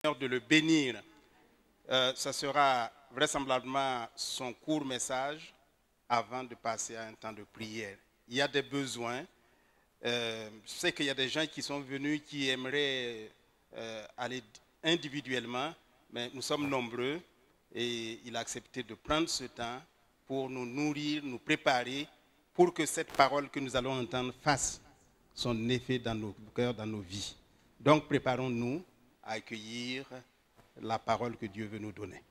de le bénir. Ça sera vraisemblablement son court message avant de passer à un temps de prière. Il y a des besoins. Je sais qu'il y a des gens qui sont venus qui aimeraient aller individuellement, mais nous sommes nombreux et il a accepté de prendre ce temps pour nous nourrir, nous préparer pour que cette parole que nous allons entendre fasse son effet dans nos cœurs, dans nos vies. Donc préparons-nous à accueillir la parole que Dieu veut nous donner.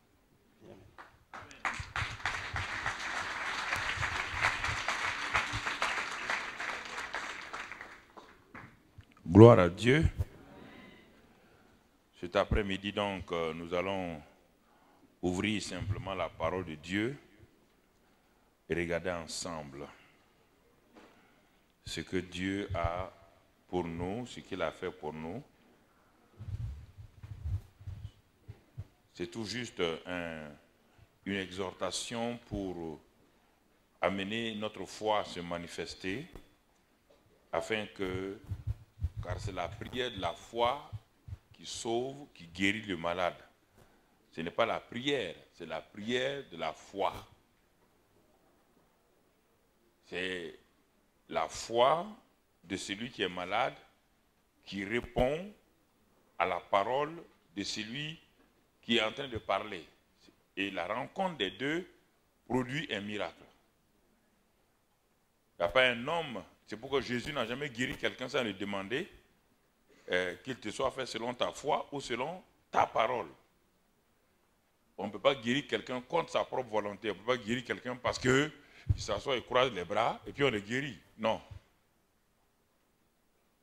Gloire à Dieu. Cet après-midi, donc, nous allons ouvrir simplement la parole de Dieu et regarder ensemble ce que Dieu a pour nous, ce qu'il a fait pour nous. C'est tout juste une exhortation pour amener notre foi à se manifester, afin que, car c'est la prière de la foi qui sauve, qui guérit le malade. Ce n'est pas la prière, c'est la prière de la foi. C'est la foi de celui qui est malade qui répond à la parole de celui qui est en train de parler. Et la rencontre des deux produit un miracle. Il n'y a pas un homme, c'est pourquoi Jésus n'a jamais guéri quelqu'un sans lui demander qu'il te soit fait selon ta foi ou selon ta parole. On ne peut pas guérir quelqu'un contre sa propre volonté. On ne peut pas guérir quelqu'un parce qu'il s'assoit et croise les bras et puis on le guérit. Non.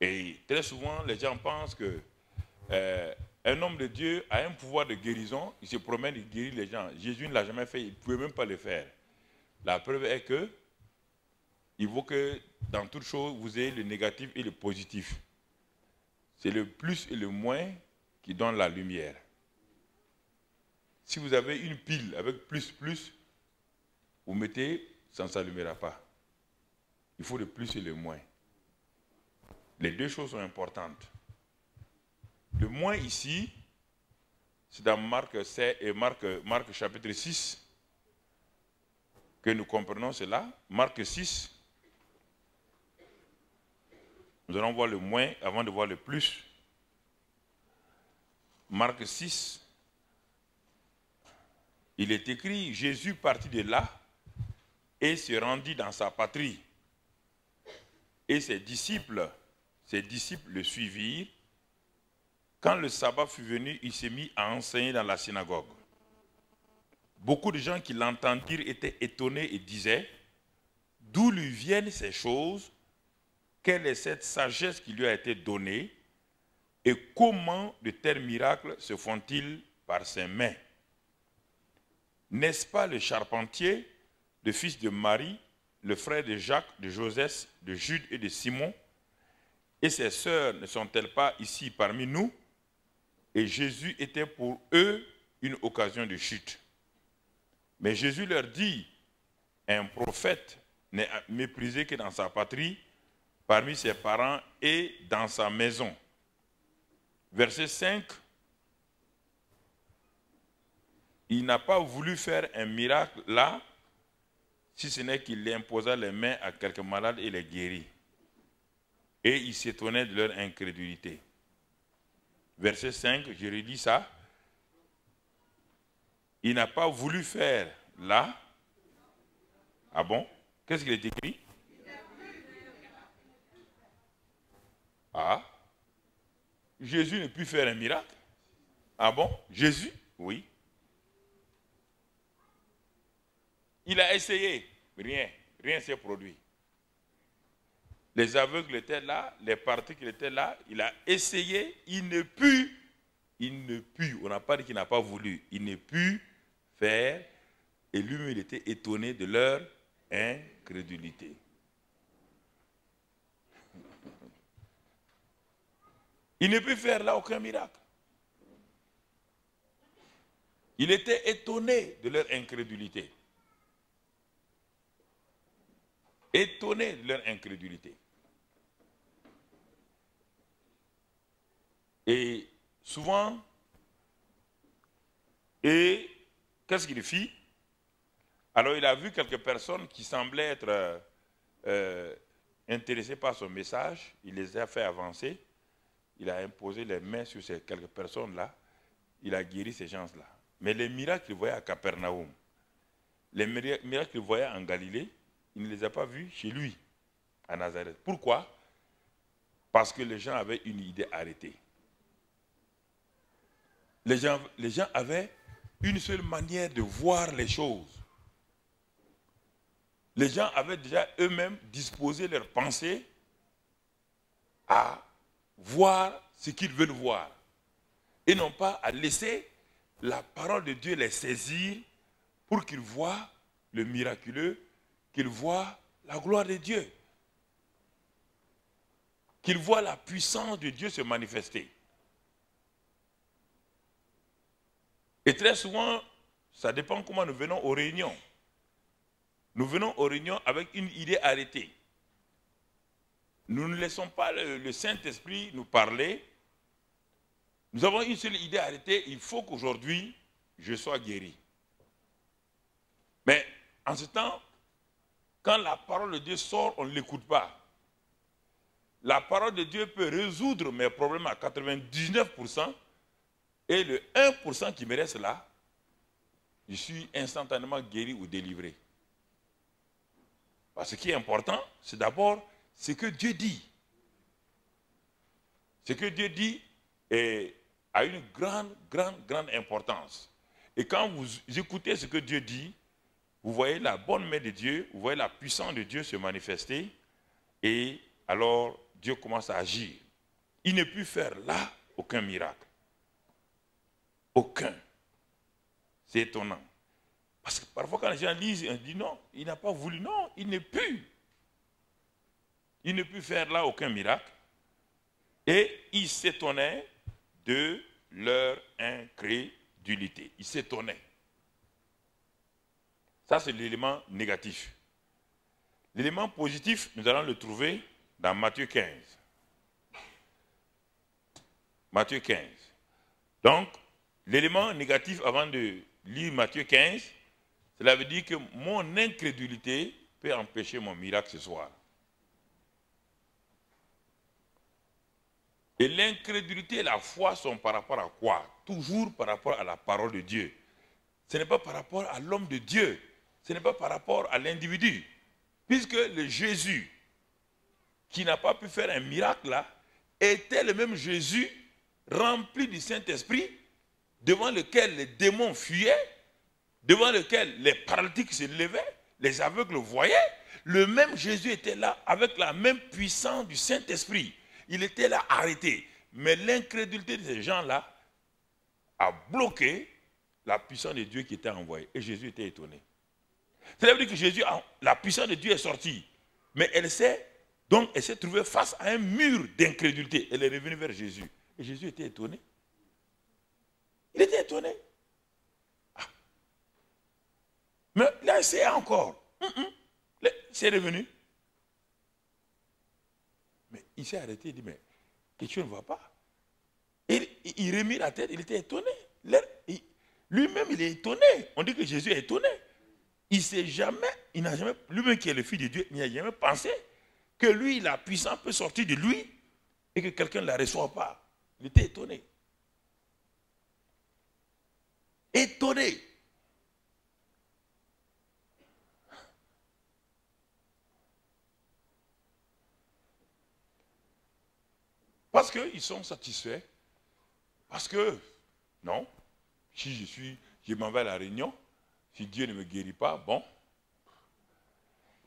Et très souvent, les gens pensent que un homme de Dieu a un pouvoir de guérison, il se promène, il guérit les gens. Jésus ne l'a jamais fait, il ne pouvait même pas le faire. La preuve est que il faut que dans toute chose, vous ayez le négatif et le positif. C'est le plus et le moins qui donnent la lumière. Si vous avez une pile avec plus, vous mettez, ça ne s'allumera pas. Il faut le plus et le moins. Les deux choses sont importantes. Le moins ici, c'est dans Marc chapitre 6 que nous comprenons cela. Marc 6. Nous allons voir le moins avant de voir le plus. Marc 6. Il est écrit, Jésus partit de là et se rendit dans sa patrie. Et ses disciples le suivirent. Quand le sabbat fut venu, il s'est mis à enseigner dans la synagogue. Beaucoup de gens qui l'entendirent étaient étonnés et disaient, d'où lui viennent ces choses? Quelle est cette sagesse qui lui a été donnée? Et comment de tels miracles se font-ils par ses mains? N'est-ce pas le charpentier, le fils de Marie, le frère de Jacques, de Joseph, de Jude et de Simon? Et ses sœurs ne sont-elles pas ici parmi nous? Et Jésus était pour eux une occasion de chute. Mais Jésus leur dit, un prophète n'est méprisé que dans sa patrie, parmi ses parents et dans sa maison. Verset 5. Il n'a pas voulu faire un miracle là, si ce n'est qu'il imposa les mains à quelques malades et les guérit. Et il s'étonnait de leur incrédulité. Verset 5, je relis ça. Il n'a pas voulu faire là. Ah bon? Qu'est-ce qu'il est écrit? Ah. Jésus ne put faire un miracle. Ah bon? Jésus? Oui. Il a essayé. Rien ne s'est produit. Les aveugles étaient là, les particles étaient là. Il a essayé, il ne put. On n'a pas dit qu'il n'a pas voulu. Il ne put faire. Et lui-même, il était étonné de leur incrédulité. Il ne peut faire là aucun miracle. Il était étonné de leur incrédulité. Étonné de leur incrédulité. Et souvent, Et qu'est-ce qu'il fit? Alors il a vu quelques personnes qui semblaient être intéressées par son message. Il les a fait avancer. Il a imposé les mains sur ces quelques personnes-là. Il a guéri ces gens-là. Mais les miracles qu'il voyait à Capernaum, les miracles qu'il voyait en Galilée, il ne les a pas vus chez lui, à Nazareth. Pourquoi? Parce que les gens avaient une idée arrêtée. Les gens avaient une seule manière de voir les choses. Les gens avaient déjà eux-mêmes disposé leurs pensées à voir ce qu'ils veulent voir. Et non pas à laisser la parole de Dieu les saisir pour qu'ils voient le miraculeux, qu'ils voient la gloire de Dieu, qu'ils voient la puissance de Dieu se manifester. Et très souvent, ça dépend comment nous venons aux réunions. Nous venons aux réunions avec une idée arrêtée. Nous ne laissons pas le Saint-Esprit nous parler. Nous avons une seule idée arrêtée, il faut qu'aujourd'hui, je sois guéri. Mais en ce temps, quand la parole de Dieu sort, on ne l'écoute pas. La parole de Dieu peut résoudre mes problèmes à 99%, et le 1% qui me reste là, je suis instantanément guéri ou délivré. Parce que ce qui est important, c'est d'abord ce que Dieu dit. Ce que Dieu dit a une grande importance. Et quand vous écoutez ce que Dieu dit, vous voyez la bonne main de Dieu, vous voyez la puissance de Dieu se manifester, et alors Dieu commence à agir. Il ne peut faire là aucun miracle. Aucun. C'est étonnant. Parce que parfois quand les gens lisent, on dit non, il n'a pas voulu. Non, il ne peut. Il ne peut faire là aucun miracle. Et il s'étonnait de leur incrédulité. Il s'étonnait. Ça, c'est l'élément négatif. L'élément positif, nous allons le trouver dans Matthieu 15. Matthieu 15. Donc, l'élément négatif, avant de lire Matthieu 15, cela veut dire que mon incrédulité peut empêcher mon miracle ce soir. Et l'incrédulité et la foi sont par rapport à quoi? Toujours par rapport à la parole de Dieu. Ce n'est pas par rapport à l'homme de Dieu. Ce n'est pas par rapport à l'individu. Puisque le Jésus, qui n'a pas pu faire un miracle là, était le même Jésus rempli du Saint-Esprit, devant lequel les démons fuyaient, devant lequel les paralytiques se levaient, les aveugles voyaient. Le même Jésus était là avec la même puissance du Saint-Esprit. Il était là arrêté. Mais l'incrédulité de ces gens-là a bloqué la puissance de Dieu qui était envoyée. Et Jésus était étonné. Ça veut dire que Jésus, la puissance de Dieu est sortie. Mais elle s'est trouvée face à un mur d'incrédulité. Elle est revenue vers Jésus. Et Jésus était étonné. Il était étonné. Ah. Mais là, c'est encore. C'est revenu. Mais il s'est arrêté, il dit, mais quelque chose ne va pas. Il remet la tête, il était étonné. Lui-même, il est étonné. On dit que Jésus est étonné. Il n'a jamais, lui-même qui est le Fils de Dieu, il n'a jamais pensé que lui, la puissance peut sortir de lui et que quelqu'un ne la reçoit pas. Il était étonné. Étonné. Parce qu'ils sont satisfaits. Parce que, non, si je m'en vais à la réunion, si Dieu ne me guérit pas, bon,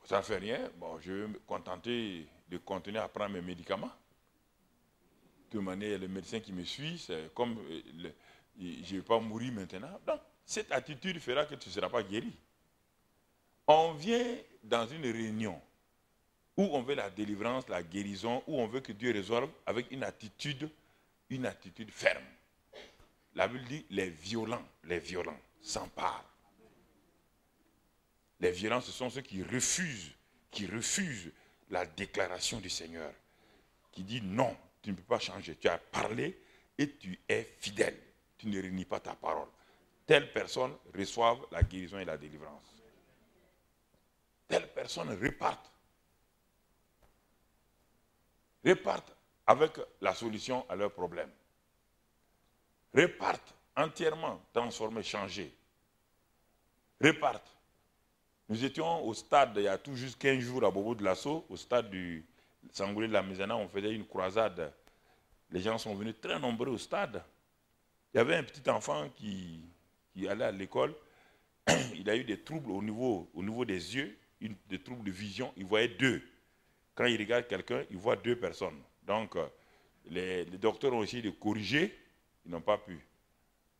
ça ne fait rien. Bon, je vais me contenter de continuer à prendre mes médicaments. De toute manière, il y a le médecin qui me suit, c'est comme je ne vais pas mourir maintenant. Donc, cette attitude fera que tu ne seras pas guéri. On vient dans une réunion où on veut la délivrance, la guérison, où on veut que Dieu résolve avec une attitude ferme. La Bible dit les violents s'emparent. Les violents, ce sont ceux qui refusent la déclaration du Seigneur, qui dit non, tu ne peux pas changer. Tu as parlé et tu es fidèle. Tu ne renies pas ta parole. telles personnes reçoivent la guérison et la délivrance. Telles personnes repartent avec la solution à leurs problèmes. Repartent entièrement transformés, changés. Repartent. Nous étions au stade, il y a tout juste 15 jours à Bobo de Lasso, au stade du Sangoulé de la Maisana, on faisait une croisade. Les gens sont venus très nombreux au stade. Il y avait un petit enfant qui allait à l'école. Il a eu des troubles au niveau des yeux, des troubles de vision. Il voyait deux. Quand il regarde quelqu'un, il voit deux personnes. Donc, les docteurs ont essayé de corriger, ils n'ont pas pu.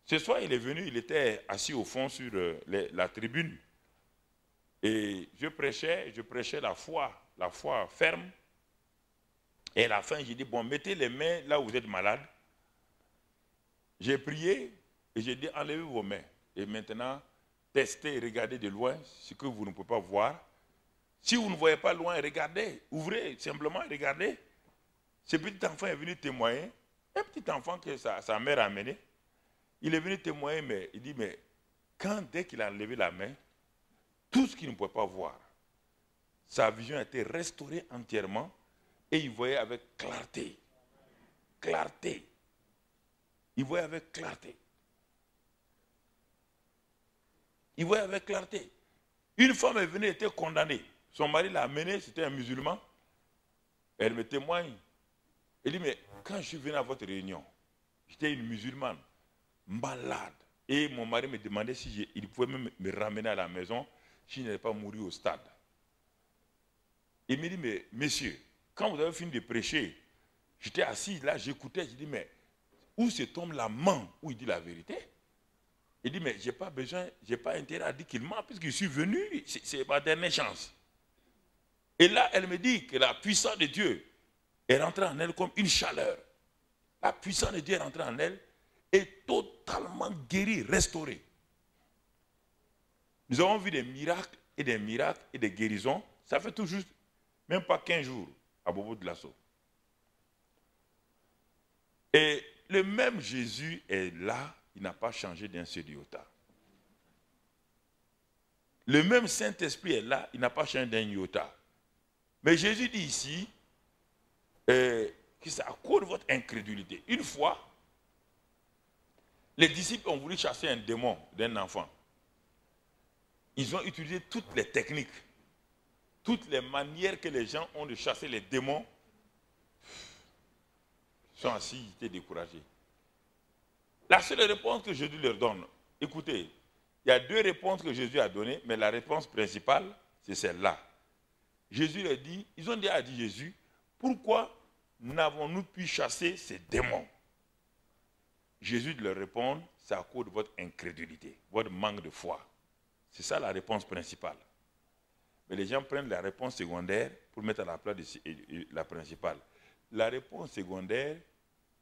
Ce soir, il est venu, il était assis au fond sur la tribune. Et je prêchais la foi ferme. Et à la fin, j'ai dit, bon, mettez les mains là où vous êtes malade. J'ai prié et j'ai dit, enlevez vos mains. Et maintenant, testez, regardez de loin ce que vous ne pouvez pas voir. Si vous ne voyez pas loin, regardez, ouvrez, simplement regardez. Ce petit enfant est venu témoigner. Un petit enfant que sa mère a amené. Il est venu témoigner, mais il dit, mais dès qu'il a enlevé la main, tout ce qu'il ne pouvait pas voir, sa vision a été restaurée entièrement et il voyait avec clarté. Clarté. Il voyait avec clarté. Il voyait avec clarté. Une femme est venue, elle était condamnée. Son mari l'a amenée, c'était un musulman. Elle me témoigne. Elle dit, mais quand je suis venu à votre réunion, j'étais une musulmane, malade. Et mon mari me demandait si il pouvait me ramener à la maison si je n'allais pas mourir au stade. Il me dit, mais messieurs, quand vous avez fini de prêcher, j'étais assis là, j'écoutais, je dis, mais où cet homme là ment, où il dit la vérité? Il dit, mais je n'ai pas besoin, je n'ai pas intérêt à dire qu'il ment, puisque je suis venu, c'est ma dernière chance. Et là, elle me dit que la puissance de Dieu est rentrée en elle comme une chaleur. La puissance de Dieu est rentrée en elle et totalement guérie, restaurée. Nous avons vu des miracles et des guérisons. Ça fait tout juste, même pas 15 jours, à Bobo de Lasso. Et le même Jésus est là, il n'a pas changé d'un seul iota. Le même Saint-Esprit est là, il n'a pas changé d'un iota. Mais Jésus dit ici que c'est à cause de votre incrédulité. Une fois, les disciples ont voulu chasser un démon d'un enfant. Ils ont utilisé toutes les techniques, toutes les manières que les gens ont de chasser les démons. Ils sont assis, ils étaient découragés. La seule réponse que Jésus leur donne, écoutez, il y a deux réponses que Jésus a données, mais la réponse principale, c'est celle-là. Jésus leur dit, ils ont déjà dit Jésus, pourquoi n'avons-nous pu chasser ces démons? Jésus leur répond, c'est à cause de votre incrédulité, votre manque de foi. C'est ça la réponse principale. Mais les gens prennent la réponse secondaire pour mettre à la place de la principale. La réponse secondaire,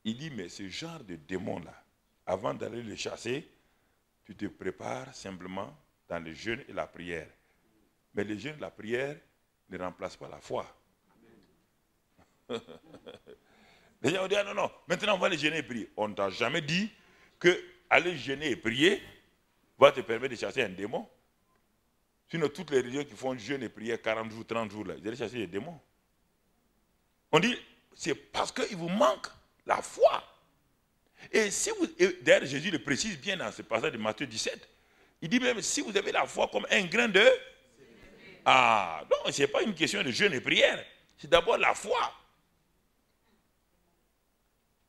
il dit, mais ce genre de démon-là, avant d'aller le chasser, tu te prépares simplement dans le jeûne et la prière. Mais le jeûne et la prière ne remplacent pas la foi. Les gens ont dit, ah non, maintenant on va aller jeûner et prier. On ne t'a jamais dit que aller jeûner et prier va te permettre de chasser un démon. Sinon, toutes les religions qui font jeûne et prière 40 jours, 30 jours, là, ils allaient chasser les démons. On dit, c'est parce qu'il vous manque la foi. Et si vous, d'ailleurs Jésus le précise bien dans ce passage de Matthieu 17, il dit même, si vous avez la foi comme un grain de... Ah, non, ce n'est pas une question de jeûne et prière, c'est d'abord la foi.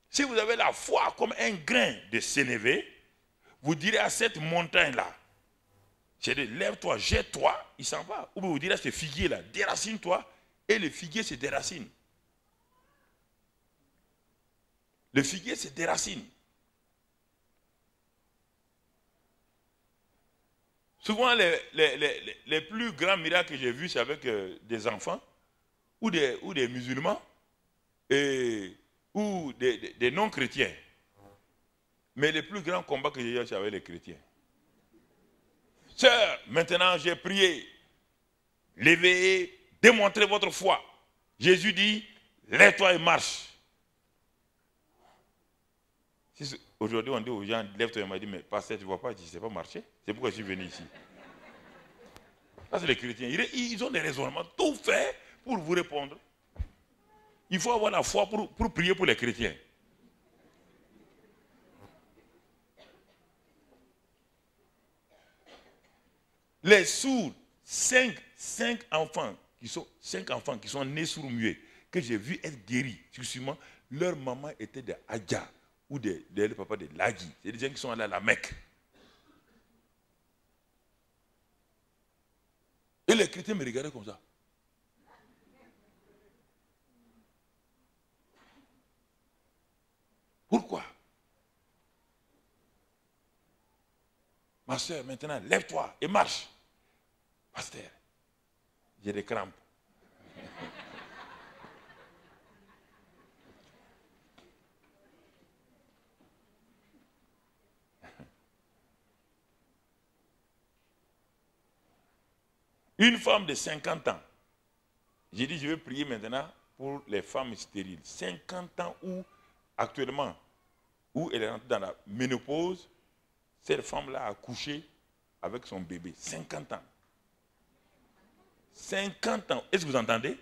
Si vous avez la foi comme un grain de sénévé, vous direz à cette montagne-là, c'est-à-dire, lève-toi, jette-toi, il s'en va. Ou vous direz à ce figuier-là, déracine-toi, et le figuier se déracine. Le figuier se déracine. Souvent, les plus grands miracles que j'ai vus, c'est avec des enfants, ou des musulmans, ou des non-chrétiens. Mais les plus grands combats que j'ai eu, c'est avec les chrétiens. Sœur, maintenant j'ai prié, levez, démontrez votre foi. Jésus dit, lève-toi et marche. Aujourd'hui, on dit aux gens, lève-toi. Il m'a dit, mais pasteur, tu ne vois pas, je ne sais pas marcher. C'est pourquoi je suis venu ici. Ça, c'est les chrétiens. Ils ont des raisonnements tout faits pour vous répondre. Il faut avoir la foi pour prier pour les chrétiens. Les sourds, 5 enfants qui sont nés sourds-muets, que j'ai vu être guéris. Justement, leur maman était des Hadja ou des papas de Lagui. C'est des gens qui sont allés à la Mecque. Et les chrétiens me regardaient comme ça. Pourquoi? Ma soeur, maintenant, lève-toi et marche. Pasteur, j'ai des crampes. Une femme de 50 ans. J'ai dit, je vais prier maintenant pour les femmes stériles. 50 ans où, actuellement, où elle est entrée dans la ménopause, cette femme-là a accouché avec son bébé. 50 ans. 50 ans. Est-ce que vous entendez?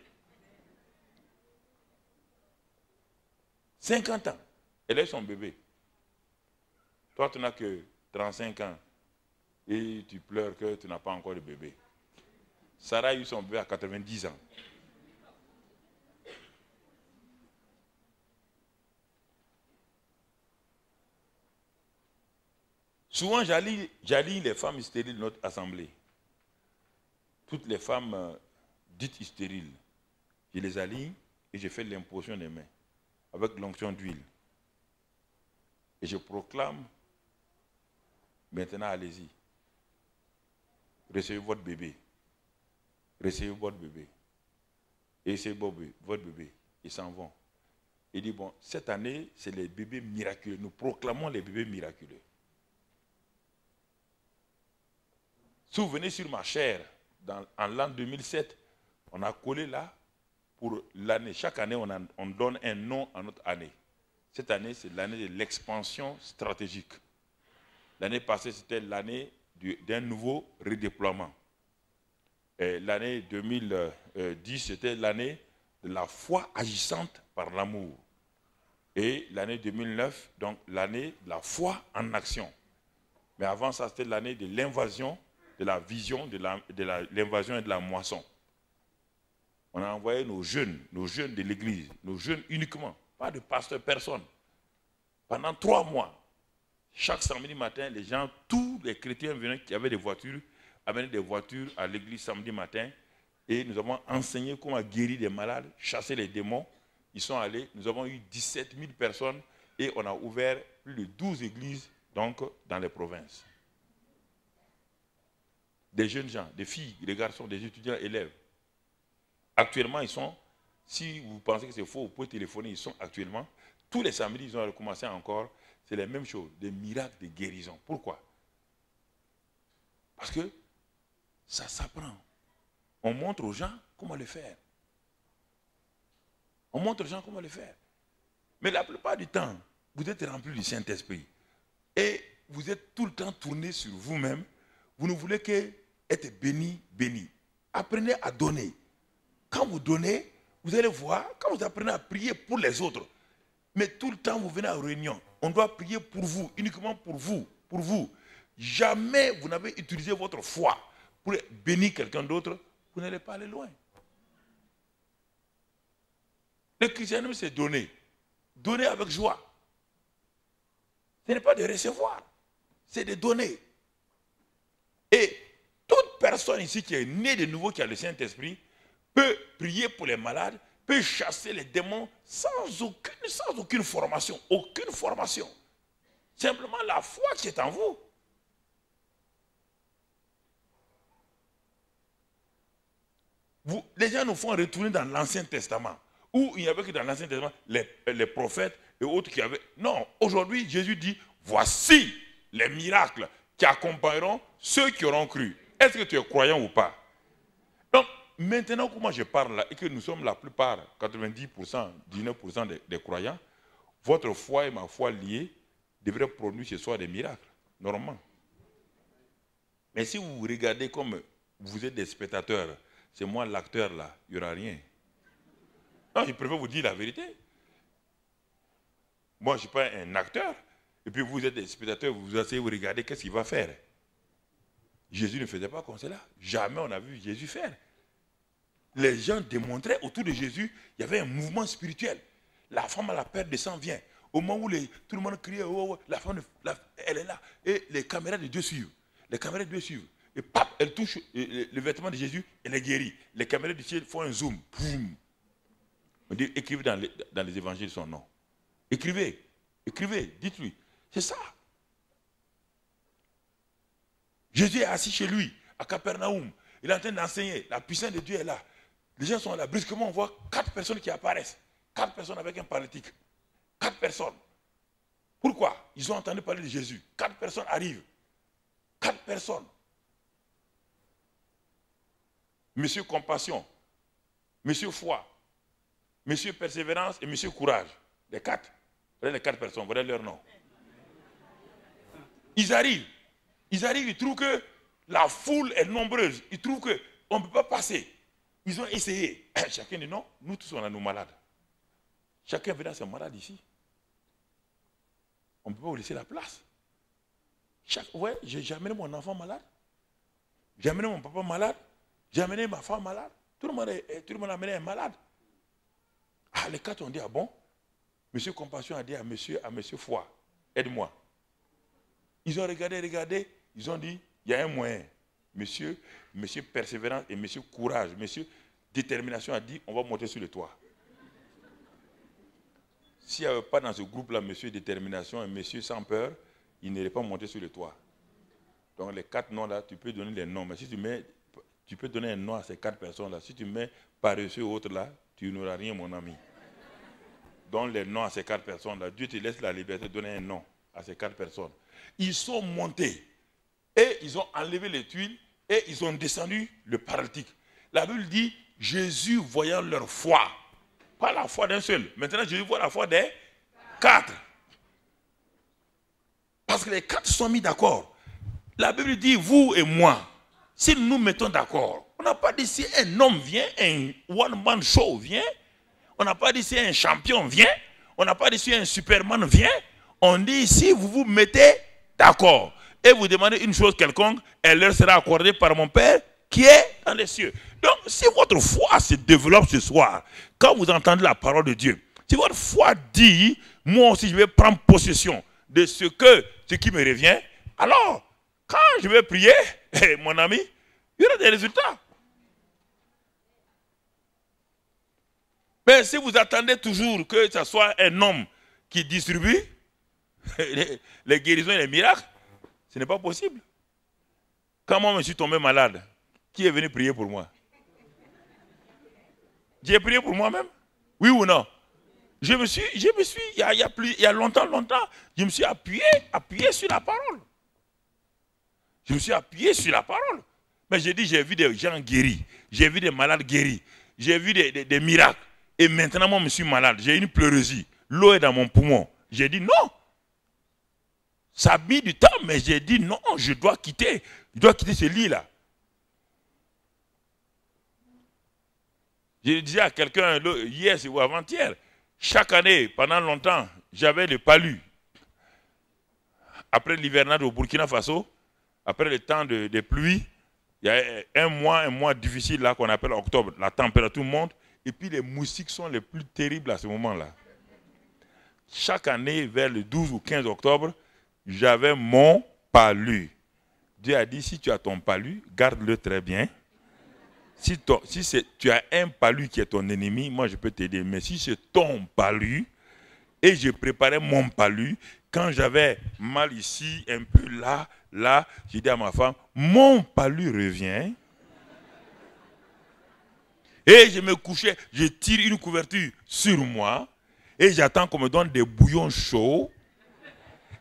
50 ans. Elle a son bébé. Toi, tu n'as que 35 ans et tu pleures que tu n'as pas encore de bébé. Sarah a eu son bébé à 90 ans. Souvent, j'aligne les femmes stériles de notre assemblée. Toutes les femmes dites stériles, je les aligne et je fais l'imposition des mains avec l'onction d'huile. Et je proclame, maintenant allez-y, recevez votre bébé. Recevez votre bébé. Et recevez votre bébé. Ils s'en vont. Il dit, bon, cette année, c'est les bébés miraculeux. Nous proclamons les bébés miraculeux. Si vous venez sur ma chair, en l'an 2007, on a collé là pour l'année. Chaque année, on donne un nom à notre année. Cette année, c'est l'année de l'expansion stratégique. L'année passée, c'était l'année d'un nouveau redéploiement. L'année 2010, c'était l'année de la foi agissante par l'amour. Et l'année 2009, donc l'année de la foi en action. Mais avant ça, c'était l'année de l'invasion, de la vision, de l'invasion et de la moisson. On a envoyé nos jeunes de l'église, nos jeunes uniquement, pas de pasteur, personne. Pendant 3 mois, chaque samedi matin, les gens, tous les chrétiens venaient qui avaient des voitures, amenaient des voitures à l'église samedi matin. Et nous avons enseigné comment guérir des malades, chasser les démons. Ils sont allés, nous avons eu 17 000 personnes et on a ouvert plus de 12 églises donc, dans les provinces. Des jeunes gens, des filles, des garçons, des étudiants, élèves. Actuellement, ils sont, si vous pensez que c'est faux, vous pouvez téléphoner, ils sont actuellement, tous les samedis, ils ont recommencé encore, c'est la même chose, des miracles de guérison. Pourquoi? Parce que ça s'apprend. On montre aux gens comment le faire. On montre aux gens comment le faire. Mais la plupart du temps, vous êtes remplis du Saint-Esprit. Et vous êtes tout le temps tourné sur vous-même. Vous ne voulez qu'être béni, béni. Apprenez à donner. Quand vous donnez, vous allez voir, quand vous apprenez à prier pour les autres, mais tout le temps vous venez à réunion, on doit prier pour vous, uniquement pour vous, pour vous. Jamais vous n'avez utilisé votre foi pour bénir quelqu'un d'autre, vous n'allez pas aller loin. Le christianisme, c'est donner. Donner avec joie. Ce n'est pas de recevoir, c'est de donner. Et toute personne ici qui est née de nouveau, qui a le Saint-Esprit, peut prier pour les malades, peut chasser les démons sans aucune formation. Aucune formation. Simplement la foi qui est en vous. Les gens nous font retourner dans l'Ancien Testament, où il n'y avait que dans l'Ancien Testament les prophètes et autres qui avaient... Non, aujourd'hui, Jésus dit, voici les miracles qui accompagneront ceux qui auront cru. Est-ce que tu es croyant ou pas? Donc, maintenant que moi je parle là, et que nous sommes la plupart, 90%, 19% des croyants, votre foi et ma foi liées, devrait produire ce soir des miracles, normalement. Mais si vous regardez comme vous êtes des spectateurs, c'est moi l'acteur là, il n'y aura rien. Non, je préfère vous dire la vérité. Moi, je ne suis pas un acteur. Et puis vous êtes des spectateurs, vous asseyez, vous regardez, qu'est-ce qu'il va faire? Jésus ne faisait pas comme cela. Jamais on a vu Jésus faire. Les gens démontraient autour de Jésus, il y avait un mouvement spirituel. La femme à la perte de sang vient. Au moment où tout le monde criait, oh, la femme, elle est là. Et les caméras de Dieu suivent. Les caméras de Dieu suivent. Et pap, elle touche le vêtement de Jésus, elle est guérie. Les caméras du ciel font un zoom. Boum. On dit, écrivez dans les évangiles son nom. Écrivez, dites-lui. C'est ça. Jésus est assis chez lui, à Capernaum. Il est en train d'enseigner. La puissance de Dieu est là. Les gens sont là. Brusquement, on voit 4 personnes qui apparaissent. 4 personnes avec un paralytique. 4 personnes. Pourquoi? Ils ont entendu parler de Jésus. 4 personnes arrivent. 4 personnes. Monsieur compassion, monsieur foi, monsieur persévérance et monsieur courage. Les 4. Voilà les 4 personnes, voilà leur nom. Ils arrivent, ils trouvent que la foule est nombreuse. Ils trouvent qu'on ne peut pas passer. Ils ont essayé. Chacun dit non, nous tous on a nos malades. Chacun vient dans ses malades ici. On ne peut pas vous laisser la place. Ouais, j'ai amené mon enfant malade. J'ai amené mon papa malade. J'ai amené ma femme malade. Tout le monde a amené un malade. Ah, les 4 ont dit, ah bon? Monsieur Compassion a dit à monsieur Foi, aide-moi. Ils ont regardé, ils ont dit, il y a un moyen. Monsieur Persévérance et monsieur Courage, monsieur Détermination a dit, on va monter sur le toit. S'il n'y avait pas dans ce groupe-là, monsieur Détermination et monsieur Sans Peur, ils n'iraient pas monter sur le toit. Donc les 4 noms-là, tu peux donner les noms. Mais si tu peux donner un nom à ces 4 personnes-là. Si tu mets paresseux ou autre là, tu n'auras rien, mon ami. Donne les noms à ces 4 personnes-là. Dieu te laisse la liberté de donner un nom à ces 4 personnes. Ils sont montés et ils ont enlevé les tuiles et ils ont descendu le paralytique. La Bible dit, Jésus voyant leur foi, pas la foi d'un seul. Maintenant, Jésus voit la foi des 4. Parce que les 4 sont mis d'accord. La Bible dit, vous et moi, si nous nous mettons d'accord, on n'a pas dit si un homme vient, un one-man show vient, on n'a pas dit si un champion vient, on n'a pas dit si un superman vient, on dit si vous vous mettez d'accord et vous demandez une chose quelconque, elle leur sera accordée par mon Père qui est dans les cieux. Donc, si votre foi se développe ce soir, quand vous entendez la parole de Dieu, si votre foi dit, moi aussi je vais prendre possession de ce qui me revient, alors, quand je vais prier, mon ami, il y aura des résultats. Mais si vous attendez toujours que ce soit un homme qui distribue les guérisons et les miracles, ce n'est pas possible. Quand moi je suis tombé malade, qui est venu prier pour moi? J'ai prié pour moi-même? Oui ou non? Il y a longtemps, je me suis appuyé sur la parole. Je me suis appuyé sur la parole. Mais j'ai dit, j'ai vu des gens guéris. J'ai vu des malades guéris. J'ai vu des miracles. Et maintenant, moi, je suis malade. J'ai une pleurésie. L'eau est dans mon poumon. J'ai dit non. Ça a mis du temps, mais j'ai dit non, je dois quitter. Je dois quitter ce lit-là. Je disais à quelqu'un hier ou avant-hier, chaque année, pendant longtemps, j'avais le palu. Après l'hivernage au Burkina Faso, après le temps de pluie, il y a un mois difficile là qu'on appelle octobre. La température monte et puis les moustiques sont les plus terribles à ce moment-là. Chaque année, vers le 12 ou 15 octobre, j'avais mon palu. Dieu a dit, si tu as ton palu, garde-le très bien. Si tu as un palu qui est ton ennemi, moi je peux t'aider. Mais si c'est ton palu, et je préparais mon palu, quand j'avais mal ici, un peu là, j'ai dit à ma femme, mon palu revient. Et je me couchais, je tire une couverture sur moi, et j'attends qu'on me donne des bouillons chauds,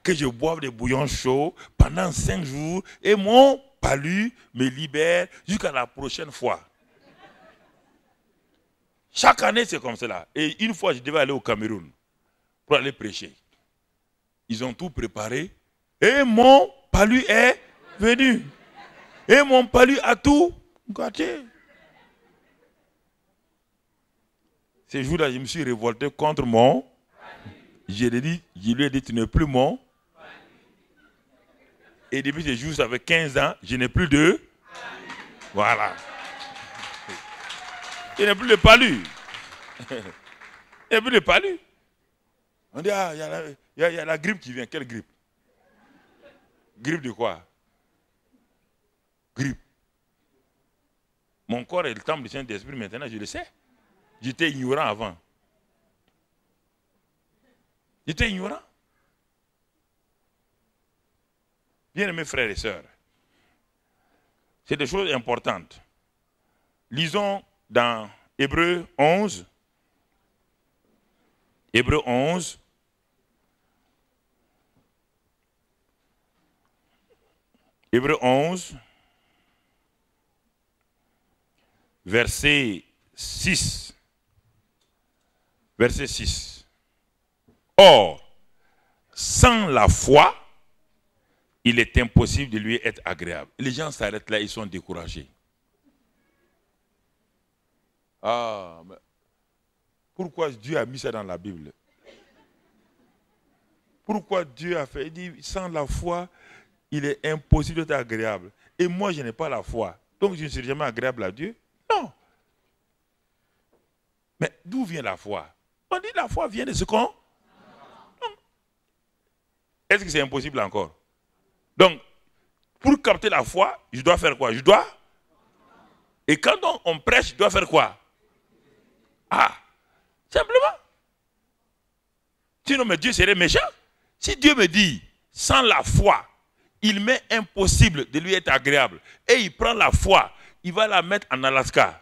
que je boive des bouillons chauds pendant 5 jours, et mon palu me libère jusqu'à la prochaine fois. Chaque année, c'est comme cela. Et une fois, je devais aller au Cameroun pour aller prêcher. Ils ont tout préparé. Et mon palu est venu. Et mon palu a tout gâté. Ces jours-là, je me suis révolté contre mon. Je lui ai dit, tu n'es plus mon. Et depuis ces jours, ça fait 15 ans, je n'ai plus de. Voilà. Je n'ai plus de palu. Je n'ai plus de palu. On dit, ah, il y a la grippe qui vient. Quelle grippe? Grippe de quoi? Grippe. Mon corps est le temple du Saint-Esprit, maintenant je le sais. J'étais ignorant avant. J'étais ignorant. Bien aimés frères et sœurs, c'est des choses importantes. Lisons dans Hébreux 11. Hébreux 11. Hébreux 11. Verset 6. Verset 6. Or, sans la foi, il est impossible de lui être agréable. Les gens s'arrêtent là, ils sont découragés. Ah, mais pourquoi Dieu a mis ça dans la Bible? Pourquoi Dieu a fait? Il dit, sans la foi, il est impossible d'être agréable. Et moi, je n'ai pas la foi. Donc, je ne serai jamais agréable à Dieu? Non. Mais d'où vient la foi? On dit la foi vient de ce qu'on... Non. Est-ce que c'est impossible encore? Donc, pour capter la foi, je dois faire quoi? Je dois... Et quand on prêche, je dois faire quoi? Ah, simplement. Sinon, mais Dieu serait méchant. Si Dieu me dit, sans la foi, il m'est impossible de lui être agréable, et il prend la foi, il va la mettre en Alaska.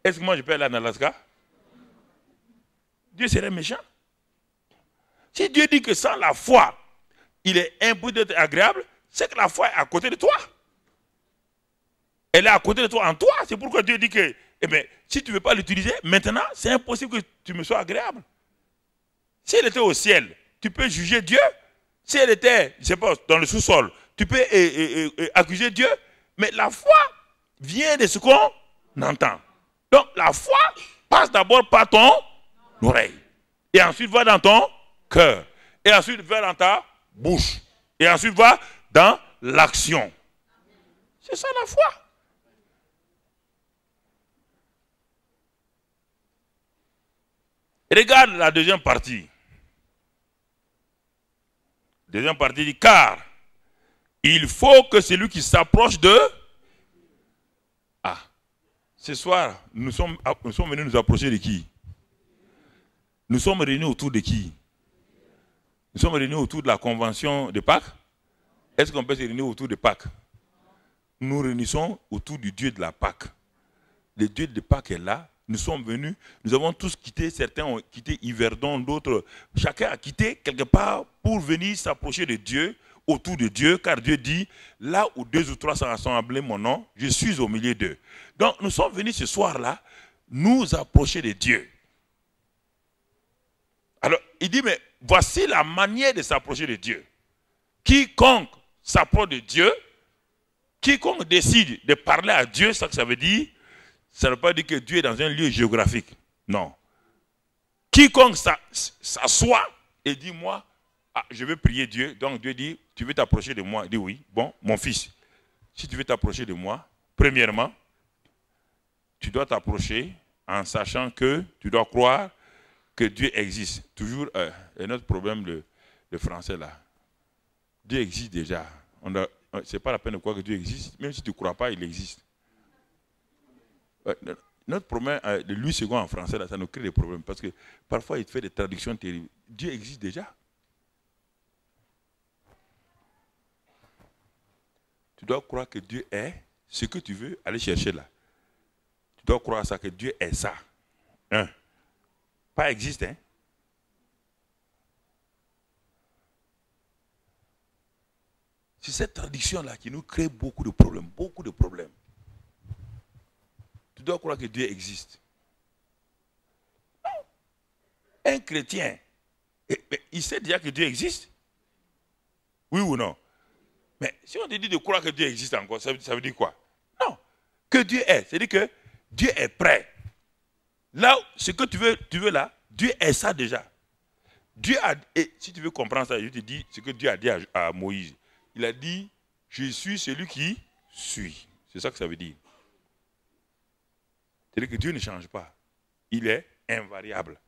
Est-ce que moi je peux aller en Alaska? Dieu serait méchant. Si Dieu dit que sans la foi, il est impossible d'être agréable, c'est que la foi est à côté de toi. Elle est à côté de toi en toi. C'est pourquoi Dieu dit que, eh bien, si tu ne veux pas l'utiliser, maintenant, c'est impossible que tu me sois agréable. Si elle était au ciel, tu peux juger Dieu. Si elle était, je ne sais pas, dans le sous-sol, tu peux accuser Dieu. Mais la foi vient de ce qu'on entend. Donc, la foi passe d'abord par ton oreille. Et ensuite va dans ton cœur. Et ensuite va dans ta bouche. Et ensuite va dans l'action. C'est ça la foi. Regarde la deuxième partie. Deuxième partie dit, car il faut que celui qui s'approche de... Ah, ce soir, nous sommes venus nous approcher de qui? Nous sommes réunis autour de qui? Nous sommes réunis autour de la convention de Pâques. Est-ce qu'on peut se réunir autour de Pâques? Nous réunissons autour du Dieu de la Pâques. Le Dieu de Pâques est là. Nous sommes venus, nous avons tous quitté, certains ont quitté Yverdon, d'autres, chacun a quitté quelque part pour venir s'approcher de Dieu, autour de Dieu, car Dieu dit, là où 2 ou 3 sont assemblés mon nom, je suis au milieu d'eux. Donc nous sommes venus ce soir-là, nous approcher de Dieu. Alors il dit, mais voici la manière de s'approcher de Dieu. Quiconque s'approche de Dieu, quiconque décide de parler à Dieu, c'est ça que ça veut dire. Ça ne veut pas dire que Dieu est dans un lieu géographique. Non. Quiconque s'assoit et dit, moi, ah, je veux prier Dieu. Donc Dieu dit, tu veux t'approcher de moi? Il dit oui. Bon, mon fils, si tu veux t'approcher de moi, premièrement, tu dois t'approcher en sachant que tu dois croire que Dieu existe. Toujours un autre problème de français là. Dieu existe déjà. Ce n'est pas la peine de croire que Dieu existe. Même si tu ne crois pas, il existe. Notre problème de Louis II en français, là, ça nous crée des problèmes parce que parfois il fait des traductions terribles. Dieu existe déjà. Tu dois croire que Dieu est ce que tu veux aller chercher là. Tu dois croire ça, que Dieu est ça. Pas existe, hein. C'est cette traduction-là qui nous crée beaucoup de problèmes, beaucoup de problèmes. Tu dois croire que Dieu existe. Non. Un chrétien Mais il sait déjà que Dieu existe. Oui ou non? Mais si on te dit de croire que Dieu existe encore, ça veut dire quoi? Non. Que Dieu est. C'est-à-dire que Dieu est prêt. Là, ce que tu veux là, Dieu est ça déjà. Dieu a, et si tu veux comprendre ça, je te dis ce que Dieu a dit à Moïse. Il a dit, je suis celui qui suis. C'est ça que ça veut dire. C'est-à-dire que Dieu ne change pas. Il est invariable.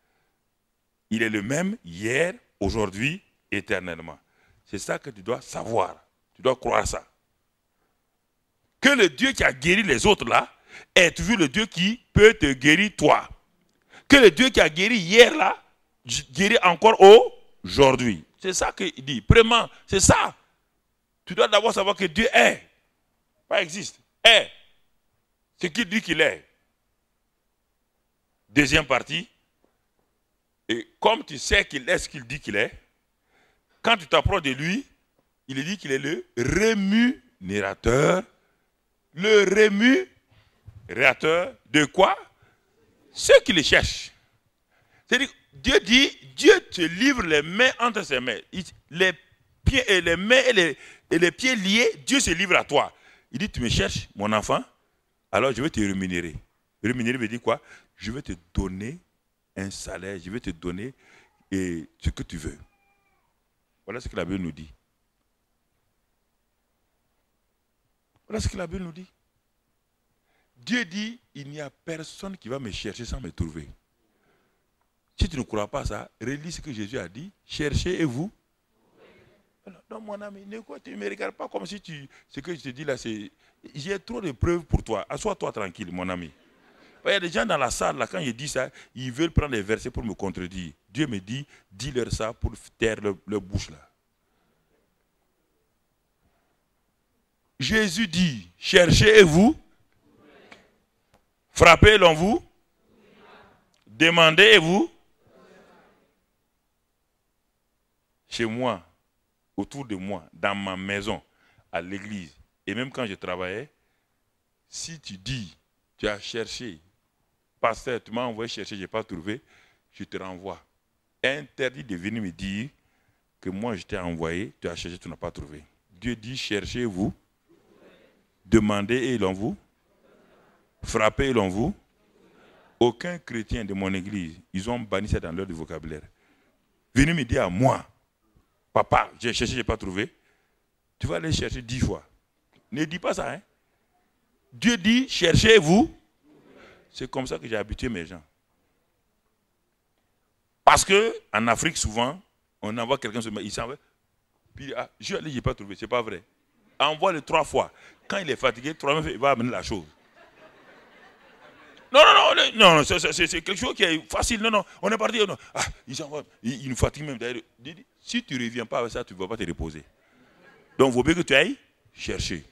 Il est le même hier, aujourd'hui, éternellement. C'est ça que tu dois savoir. Tu dois croire ça. Que le Dieu qui a guéri les autres là, est toujours le Dieu qui peut te guérir toi. Que le Dieu qui a guéri hier là, guérit encore aujourd'hui. C'est ça qu'il dit. Premièrement, c'est ça. Tu dois d'abord savoir que Dieu est. Pas existe. Est. Ce qu'il dit qu'il est. Deuxième partie. Et comme tu sais qu'il est ce qu'il dit qu'il est, quand tu t'approches de lui, il dit qu'il est le rémunérateur. Le rémunérateur de quoi? Ceux qui le cherchent. C'est-à-dire, Dieu dit, Dieu te livre les mains entre ses mains. Les pieds et les mains et les pieds liés, Dieu se livre à toi. Il dit, tu me cherches, mon enfant, alors je vais te rémunérer. Rémunérer veut dire quoi? Je vais te donner un salaire, je vais te donner ce que tu veux. Voilà ce que la Bible nous dit. Voilà ce que la Bible nous dit. Dieu dit, il n'y a personne qui va me chercher sans me trouver. Si tu ne crois pas ça, relis ce que Jésus a dit. Cherchez et vous. Non, mon ami, tu ne me regardes pas comme si ce que je te dis là, c'est... J'ai trop de preuves pour toi. Assois-toi tranquille, mon ami. Il y a des gens dans la salle, là, quand je dis ça, ils veulent prendre les versets pour me contredire. Dieu me dit, dis-leur ça pour taire leur bouche là. Jésus dit, cherchez et vous. Frappez l'on vous. Demandez et vous. Chez moi, autour de moi, dans ma maison, à l'église, et même quand je travaillais, si tu dis, tu as cherché, pasteur, tu m'as envoyé chercher, je n'ai pas trouvé, je te renvoie. Interdit de venir me dire que moi je t'ai envoyé, tu as cherché, tu n'as pas trouvé. Dieu dit, cherchez-vous, demandez et l'on vous, frappez et l'on vous. Aucun chrétien de mon église, ils ont banni ça dans leur vocabulaire. Venez me dire à moi, papa, j'ai cherché, je n'ai pas trouvé. Tu vas aller chercher 10 fois. Ne dis pas ça, hein. Dieu dit, cherchez-vous. C'est comme ça que j'ai habitué mes gens. Parce qu'en Afrique, souvent, on envoie quelqu'un, il s'en va. Puis, je n'ai pas trouvé, ce n'est pas vrai. Envoie-le 3 fois. Quand il est fatigué, 3 fois, il va amener la chose. Non, c'est quelque chose qui est facile. Non, on est parti. Non. Il nous fatigue même. Si tu ne reviens pas avec ça, tu ne vas pas te reposer. Donc, il vaut mieux que tu ailles chercher.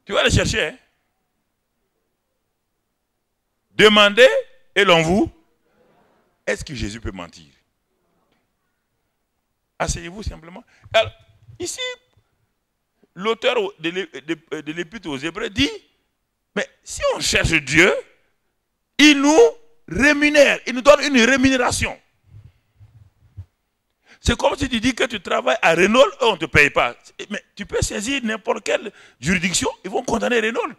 Tu vas aller chercher. Hein? Demandez et l'on vous. Est-ce que Jésus peut mentir? Asseyez-vous simplement. Alors, ici, l'auteur de l'Épître aux Hébreux dit, mais si on cherche Dieu, il nous rémunère, il nous donne une rémunération. C'est comme si tu dis que tu travailles à Renault et on ne te paye pas. Mais tu peux saisir n'importe quelle juridiction, ils vont condamner Renault.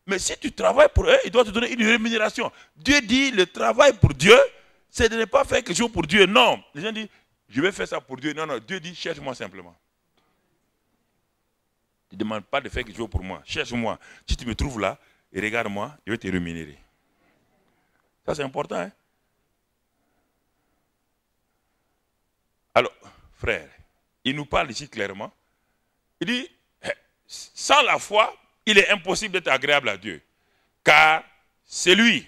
Mais si tu travailles pour eux, ils doivent te donner une rémunération. Dieu dit, le travail pour Dieu, c'est de ne pas faire quelque chose pour Dieu. Non. Les gens disent, je vais faire ça pour Dieu. Non, Dieu dit, cherche-moi simplement. Tu ne demandes pas de faire quelque chose pour moi. Cherche-moi. Si tu me trouves là, et regarde-moi, je vais te rémunérer. Ça, c'est important. Hein? Alors, frère, il nous parle ici clairement. Il dit, sans la foi, il est impossible d'être agréable à Dieu. Car celui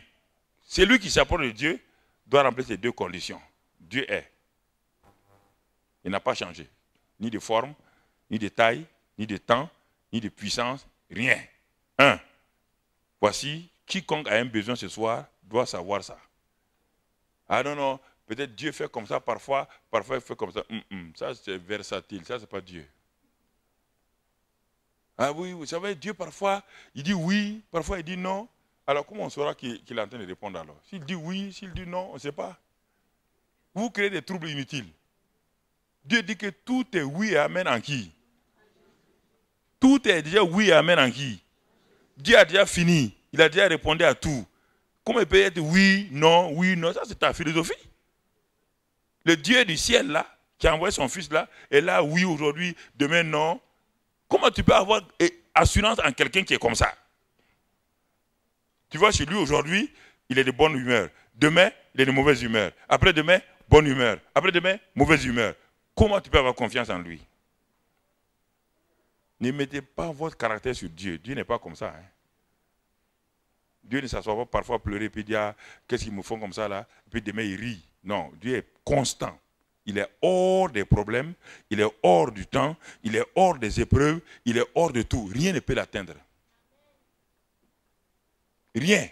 qui s'approche de Dieu doit remplir ces 2 conditions. Dieu est. Il n'a pas changé. Ni de forme, ni de taille, ni de temps, ni de puissance, rien. 1. Voici, quiconque a un besoin ce soir doit savoir ça. Ah non, peut-être Dieu fait comme ça parfois il fait comme ça. Ça c'est versatile, ça c'est pas Dieu. Ah oui, vous savez, Dieu parfois, il dit oui, parfois il dit non. Alors comment on saura qu'il est en train de répondre alors? S'il dit oui, s'il dit non, on ne sait pas. Vous créez des troubles inutiles. Dieu dit que tout est oui et amen en qui? Tout est déjà oui et amen en qui? Dieu a déjà fini. Il a déjà répondu à tout. Comment il peut être oui, non, ça c'est ta philosophie. Le Dieu du ciel là, qui a envoyé son fils là, est là oui aujourd'hui, demain non. Comment tu peux avoir assurance en quelqu'un qui est comme ça? Tu vois, chez lui aujourd'hui, il est de bonne humeur. Demain, il est de mauvaise humeur. Après-demain, bonne humeur. Après-demain, mauvaise humeur. Comment tu peux avoir confiance en lui? Ne mettez pas votre caractère sur Dieu. Dieu n'est pas comme ça. Hein. Dieu ne s'assoit pas parfois pleurer et puis dire ah, qu'est-ce qu'ils me font comme ça là? Et puis demain il rit. Non, Dieu est constant. Il est hors des problèmes, il est hors du temps, il est hors des épreuves, il est hors de tout. Rien ne peut l'atteindre. Rien.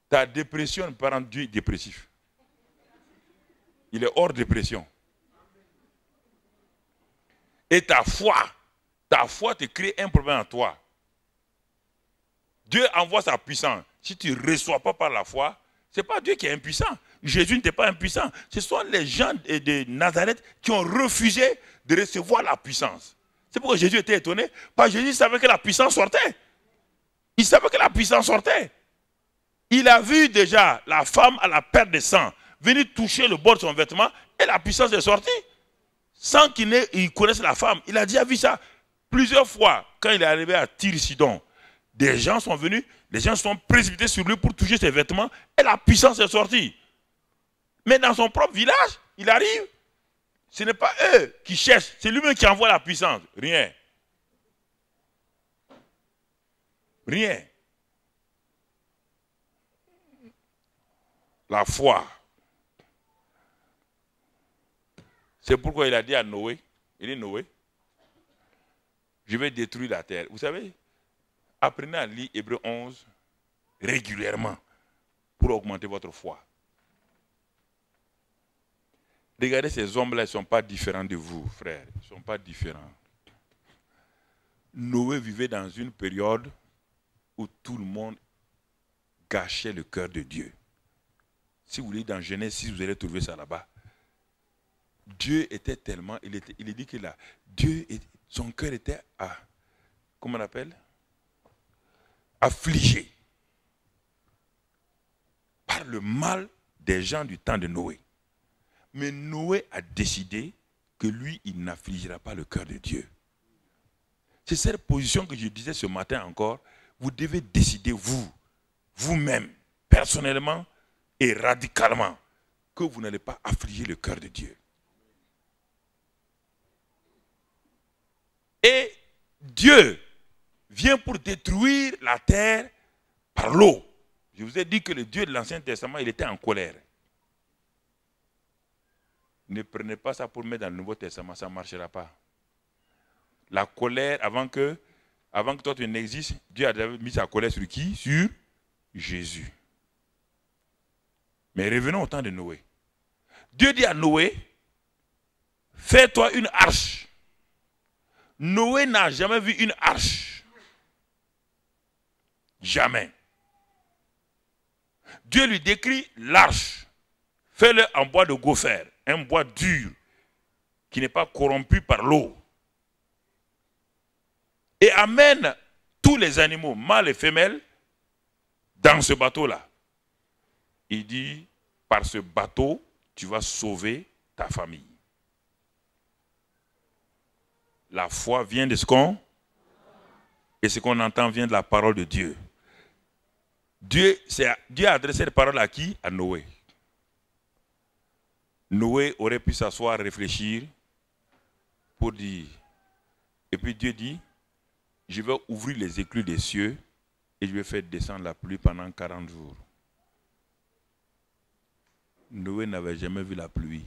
Ta dépression ne peut pas rendre Dieu dépressif. Il est hors de dépression. Et ta foi te crée un problème en toi. Dieu envoie sa puissance. Si tu ne reçois pas par la foi, ce n'est pas Dieu qui est impuissant. Jésus n'était pas impuissant. Ce sont les gens de Nazareth qui ont refusé de recevoir la puissance. C'est pourquoi Jésus était étonné. Parce que Jésus savait que la puissance sortait. Il savait que la puissance sortait. Il a vu déjà la femme à la perte de sang venir toucher le bord de son vêtement et la puissance est sortie. Sans qu'il connaisse la femme. Il a déjà vu ça plusieurs fois. Quand il est arrivé à Tyr-Sidon, des gens sont venus, les gens sont précipités sur lui pour toucher ses vêtements et la puissance est sortie. Mais dans son propre village, il arrive, ce n'est pas eux qui cherchent, c'est lui-même qui envoie la puissance. Rien. Rien. La foi. C'est pourquoi il a dit à Noé, il dit Noé, je vais détruire la terre. Vous savez, apprenez à lire Hébreux 11 régulièrement pour augmenter votre foi. Regardez ces hommes-là, ils ne sont pas différents de vous, frères. Ils ne sont pas différents. Noé vivait dans une période où tout le monde gâchait le cœur de Dieu. Si vous lisez dans Genèse 6, vous allez trouver ça là-bas. Dieu était tellement, il est dit que là, son cœur était comment on appelle? Affligé par le mal des gens du temps de Noé. Mais Noé a décidé que lui, il n'affligera pas le cœur de Dieu. C'est cette position que je disais ce matin encore. Vous devez décider vous-même, personnellement et radicalement, que vous n'allez pas affliger le cœur de Dieu. Et Dieu vient pour détruire la terre par l'eau. Je vous ai dit que le Dieu de l'Ancien Testament, il était en colère. Ne prenez pas ça pour mettre dans le Nouveau Testament, ça ne marchera pas. La colère, avant que toi tu n'existes, Dieu a mis sa colère sur qui? Sur Jésus. Mais revenons au temps de Noé. Dieu dit à Noé, fais-toi une arche. Noé n'a jamais vu une arche. Jamais. Dieu lui décrit l'arche. Fais-le en bois de gopher, un bois dur, qui n'est pas corrompu par l'eau. Et amène tous les animaux, mâles et femelles, dans ce bateau-là. Il dit, par ce bateau, tu vas sauver ta famille. La foi vient de ce qu'on... Et ce qu'on entend vient de la parole de Dieu. Dieu a adressé cette parole à qui? À Noé. Noé aurait pu s'asseoir, réfléchir, pour dire... Et puis Dieu dit, je vais ouvrir les écluses des cieux et je vais faire descendre la pluie pendant 40 jours. Noé n'avait jamais vu la pluie.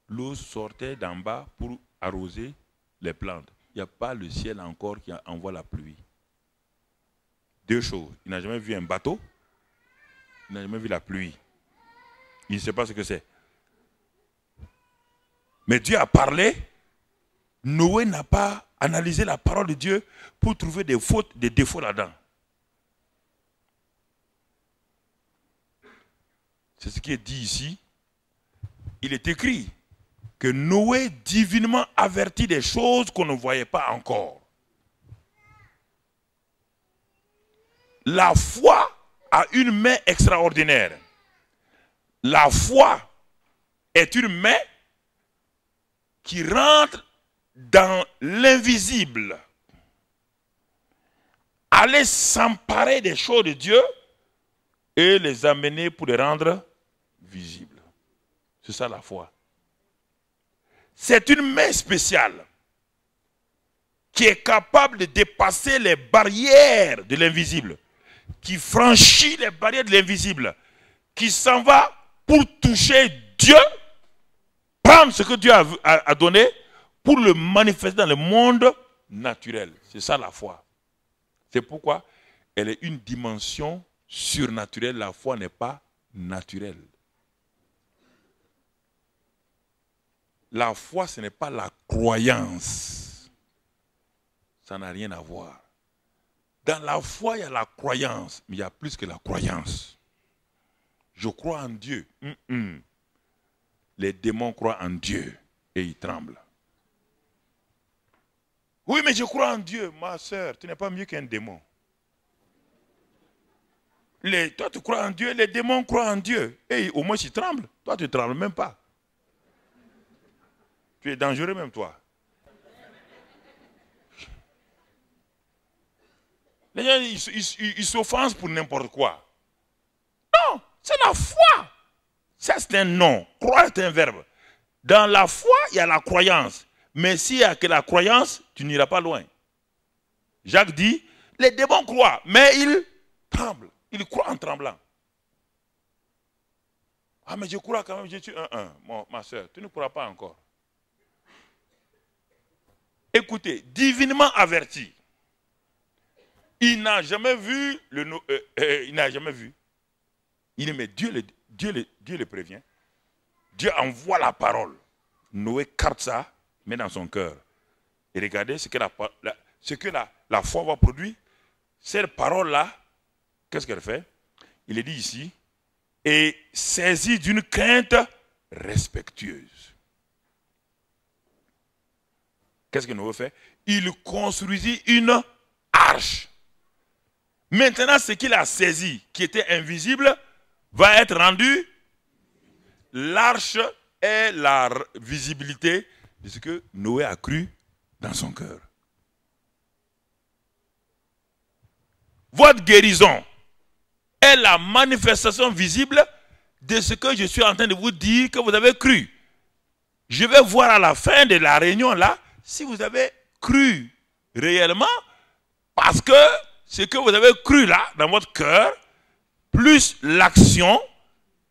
L'eau sortait d'en bas pour arroser les plantes. Il n'y a pas le ciel encore qui envoie la pluie. Deux choses. Il n'a jamais vu un bateau. Il n'a jamais vu la pluie. Il ne sait pas ce que c'est. Mais Dieu a parlé. Noé n'a pas analyser la parole de Dieu pour trouver des fautes, des défauts là-dedans. C'est ce qui est dit ici. Il est écrit que Noé divinement avertit des choses qu'on ne voyait pas encore. La foi a une main extraordinaire. La foi est une main qui rentre dans l'invisible. Aller s'emparer des choses de Dieu et les amener pour les rendre visibles. C'est ça la foi. C'est une main spéciale qui est capable de dépasser les barrières de l'invisible, qui franchit les barrières de l'invisible, qui s'en va pour toucher Dieu, prendre ce que Dieu a donné pour le manifester dans le monde naturel. C'est ça la foi. C'est pourquoi elle est une dimension surnaturelle. La foi n'est pas naturelle. La foi, ce n'est pas la croyance. Ça n'a rien à voir. Dans la foi, il y a la croyance, mais il y a plus que la croyance. Je crois en Dieu. Les démons croient en Dieu et ils tremblent. Oui, mais je crois en Dieu. Ma soeur, tu n'es pas mieux qu'un démon. Toi, tu crois en Dieu, les démons croient en Dieu. Et au moins, ils tremblent. Toi, tu ne trembles même pas. Tu es dangereux même, toi. Les gens, ils s'offensent pour n'importe quoi. Non, c'est la foi. Ça, c'est un nom. Croire est un verbe. Dans la foi, il y a la croyance. Mais s'il n'y a que la croyance, tu n'iras pas loin. Jacques dit, les démons croient, mais ils tremblent. Ils croient en tremblant. Ah, mais je crois quand même, je suis ma soeur, tu ne crois pas encore. Écoutez, divinement averti. Il n'a jamais vu, il n'a jamais vu. Il dit, mais Dieu le prévient. Dieu envoie la parole. Noé capte ça, met dans son cœur. Et regardez ce que la foi va produire. Cette parole-là, qu'est-ce qu'elle fait? Il est dit ici, et saisi d'une crainte respectueuse. Qu'est-ce que Noé fait? Il construisit une arche. Maintenant, ce qu'il a saisi, qui était invisible, va être rendu. L'arche est la visibilité de ce que Noé a cru dans son cœur. Votre guérison est la manifestation visible de ce que je suis en train de vous dire que vous avez cru. Je vais voir à la fin de la réunion là si vous avez cru réellement, parce que ce que vous avez cru là dans votre cœur, plus l'action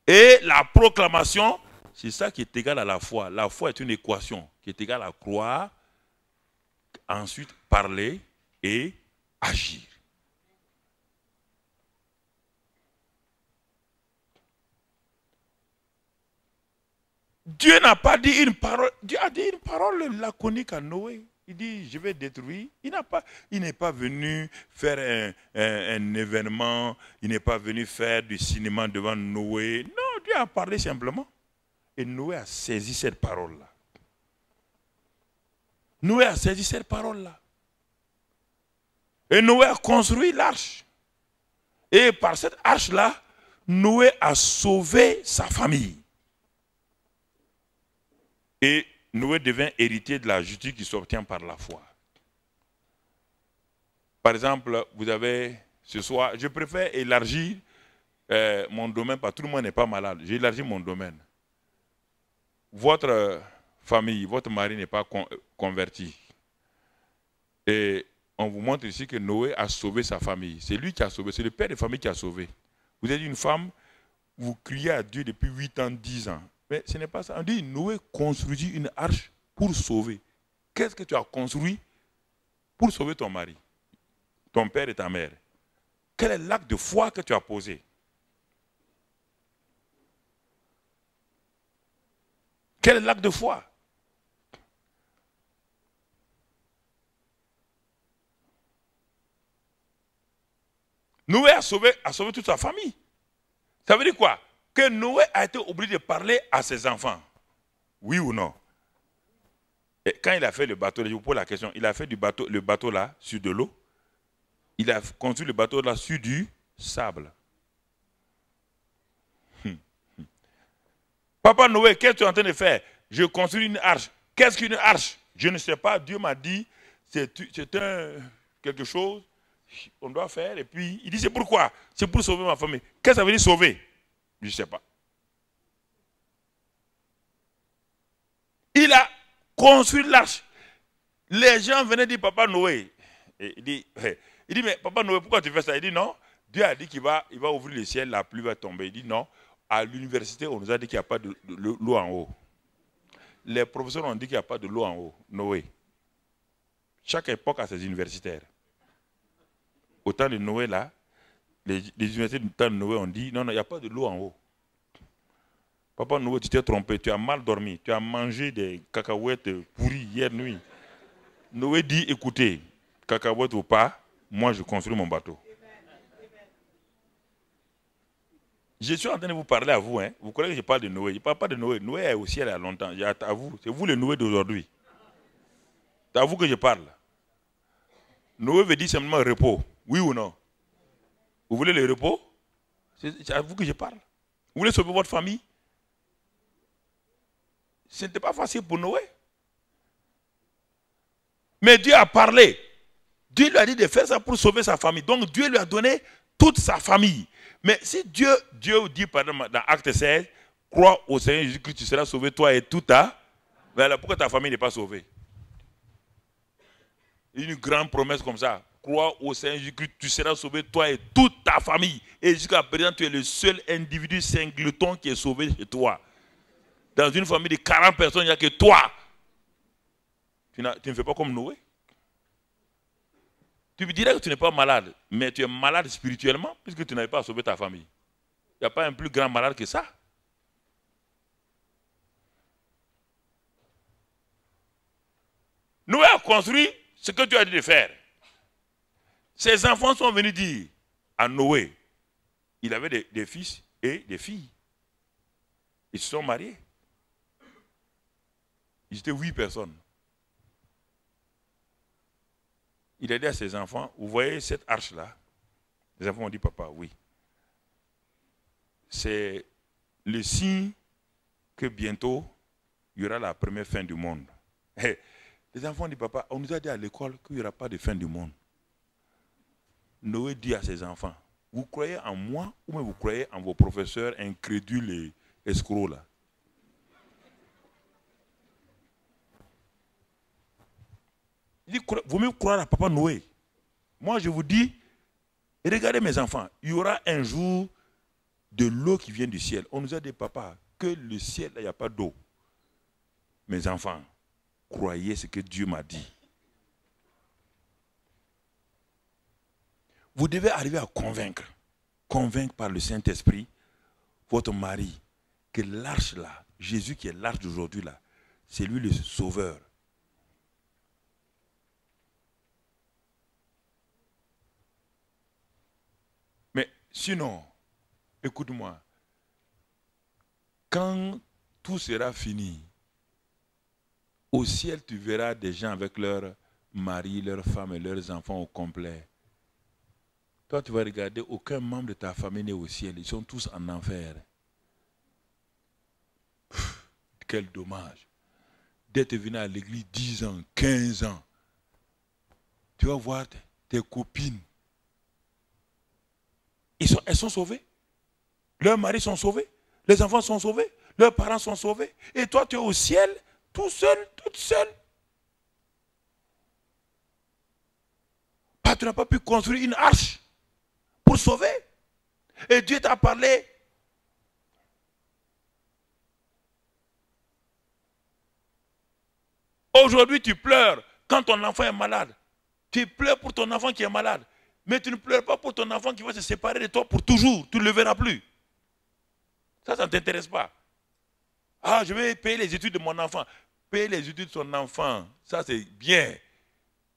et la proclamation, c'est ça qui est égal à la foi. La foi est une équation qui est égale à croire, ensuite parler et agir. Dieu n'a pas dit une parole, Dieu a dit une parole laconique à Noé. Il dit, je vais détruire. Il n'est pas venu faire un événement, il n'est pas venu faire du cinéma devant Noé. Non, Dieu a parlé simplement. Et Noé a saisi cette parole-là. Noé a saisi cette parole-là. Et Noé a construit l'arche. Et par cette arche-là, Noé a sauvé sa famille. Et Noé devint héritier de la justice qui s'obtient par la foi. Par exemple, vous avez ce soir, je préfère élargir mon domaine parce que tout le monde n'est pas malade. J'ai élargi mon domaine. Votre famille, votre mari n'est pas converti. Et on vous montre ici que Noé a sauvé sa famille. C'est lui qui a sauvé, c'est le père de famille qui a sauvé. Vous êtes une femme, vous criez à Dieu depuis 8 ans, 10 ans. Mais ce n'est pas ça. On dit Noé construisit une arche pour sauver. Qu'est-ce que tu as construit pour sauver ton mari, ton père et ta mère? Quel est l'acte de foi que tu as posé? Quel est l'acte de foi? Noé a sauvé toute sa famille. Ça veut dire quoi? Que Noé a été obligé de parler à ses enfants. Oui ou non? Et quand il a fait le bateau, je vous pose la question, il a fait le bateau là sur de l'eau. Il a construit le bateau là sur du sable. Papa Noé, qu'est-ce que tu es en train de faire? Je construis une arche. Qu'est-ce qu'une arche? Je ne sais pas. Dieu m'a dit, c'est quelque chose qu'on doit faire. Et puis, il dit, c'est pourquoi? C'est pour sauver ma famille. Qu'est-ce que ça veut dire sauver? Je ne sais pas. Il a construit l'arche. Les gens venaient dire, Papa Noé. Et il dit, mais Papa Noé, pourquoi tu fais ça? Il dit, non. Dieu a dit qu'il va ouvrir le ciel, la pluie va tomber. Il dit, non. À l'université, on nous a dit qu'il n'y a pas de l'eau en haut. Les professeurs ont dit qu'il n'y a pas de l'eau en haut. Noé. Chaque époque a ses universitaires. Au temps de Noé, là, les universités du temps de Noé ont dit, non, il n'y a pas de l'eau en haut. Papa Noé, tu t'es trompé, tu as mal dormi, tu as mangé des cacahuètes pourries hier nuit. Noé dit, écoutez, cacahuètes ou pas, moi je construis mon bateau. Je suis en train de vous parler à vous, hein. Vous croyez que je parle de Noé? Je ne parle pas de Noé. Noé est au ciel il y a longtemps. À vous. C'est vous le Noé d'aujourd'hui. C'est à vous que je parle. Noé veut dire simplement repos. Oui ou non? Vous voulez le repos? C'est à vous que je parle. Vous voulez sauver votre famille? Ce n'était pas facile pour Noé. Mais Dieu a parlé. Dieu lui a dit de faire ça pour sauver sa famille. Donc Dieu lui a donné toute sa famille. Mais si Dieu dit par exemple, dans Acte 16, crois au Seigneur Jésus-Christ, tu seras sauvé, toi et tout ta. Mais alors pourquoi ta famille n'est pas sauvée? Une grande promesse comme ça. Crois au Seigneur Jésus-Christ, tu seras sauvé, toi et toute ta famille. Et jusqu'à présent, tu es le seul individu singleton qui est sauvé chez toi. Dans une famille de 40 personnes, il n'y a que toi. Tu ne fais pas comme Noé. Tu me dirais que tu n'es pas malade, mais tu es malade spirituellement puisque tu n'avais pas sauvé ta famille. Il n'y a pas un plus grand malade que ça. Noé a construit ce que Dieu a dit de faire. Ses enfants sont venus dire à Noé, il avait des fils et des filles. Ils se sont mariés. Ils étaient 8 personnes. Il a dit à ses enfants, vous voyez cette arche-là? Les enfants ont dit, papa, oui. C'est le signe que bientôt, il y aura la première fin du monde. Les enfants ont dit, papa, on nous a dit à l'école qu'il n'y aura pas de fin du monde. Noé dit à ses enfants, vous croyez en moi ou bien vous croyez en vos professeurs incrédules et escrocs là? Il dit, vous mieux croire à papa Noé. Moi, je vous dis, regardez mes enfants, il y aura un jour de l'eau qui vient du ciel. On nous a dit, papa, que le ciel, il n'y a pas d'eau. Mes enfants, croyez ce que Dieu m'a dit. Vous devez arriver à convaincre par le Saint-Esprit, votre mari, que l'arche là, Jésus qui est l'arche d'aujourd'hui là, c'est lui le sauveur. Mais sinon, écoute-moi, quand tout sera fini, au ciel tu verras des gens avec leurs maris, leurs femmes et leurs enfants au complet. Toi tu vas regarder, aucun membre de ta famille n'est au ciel, ils sont tous en enfer. Quel dommage. D'être venu à l'église 10 ans, 15 ans, tu vas voir tes copines. Elles sont sauvées. Leurs maris sont sauvés. Les enfants sont sauvés. Leurs parents sont sauvés. Et toi, tu es au ciel, tout seul, toute seule. Tu n'as pas pu construire une arche pour sauver. Et Dieu t'a parlé. Aujourd'hui, tu pleures quand ton enfant est malade. Tu pleures pour ton enfant qui est malade. Mais tu ne pleures pas pour ton enfant qui va se séparer de toi pour toujours. Tu ne le verras plus. Ça ne t'intéresse pas. Ah, je vais payer les études de mon enfant. Payer les études de son enfant, ça c'est bien.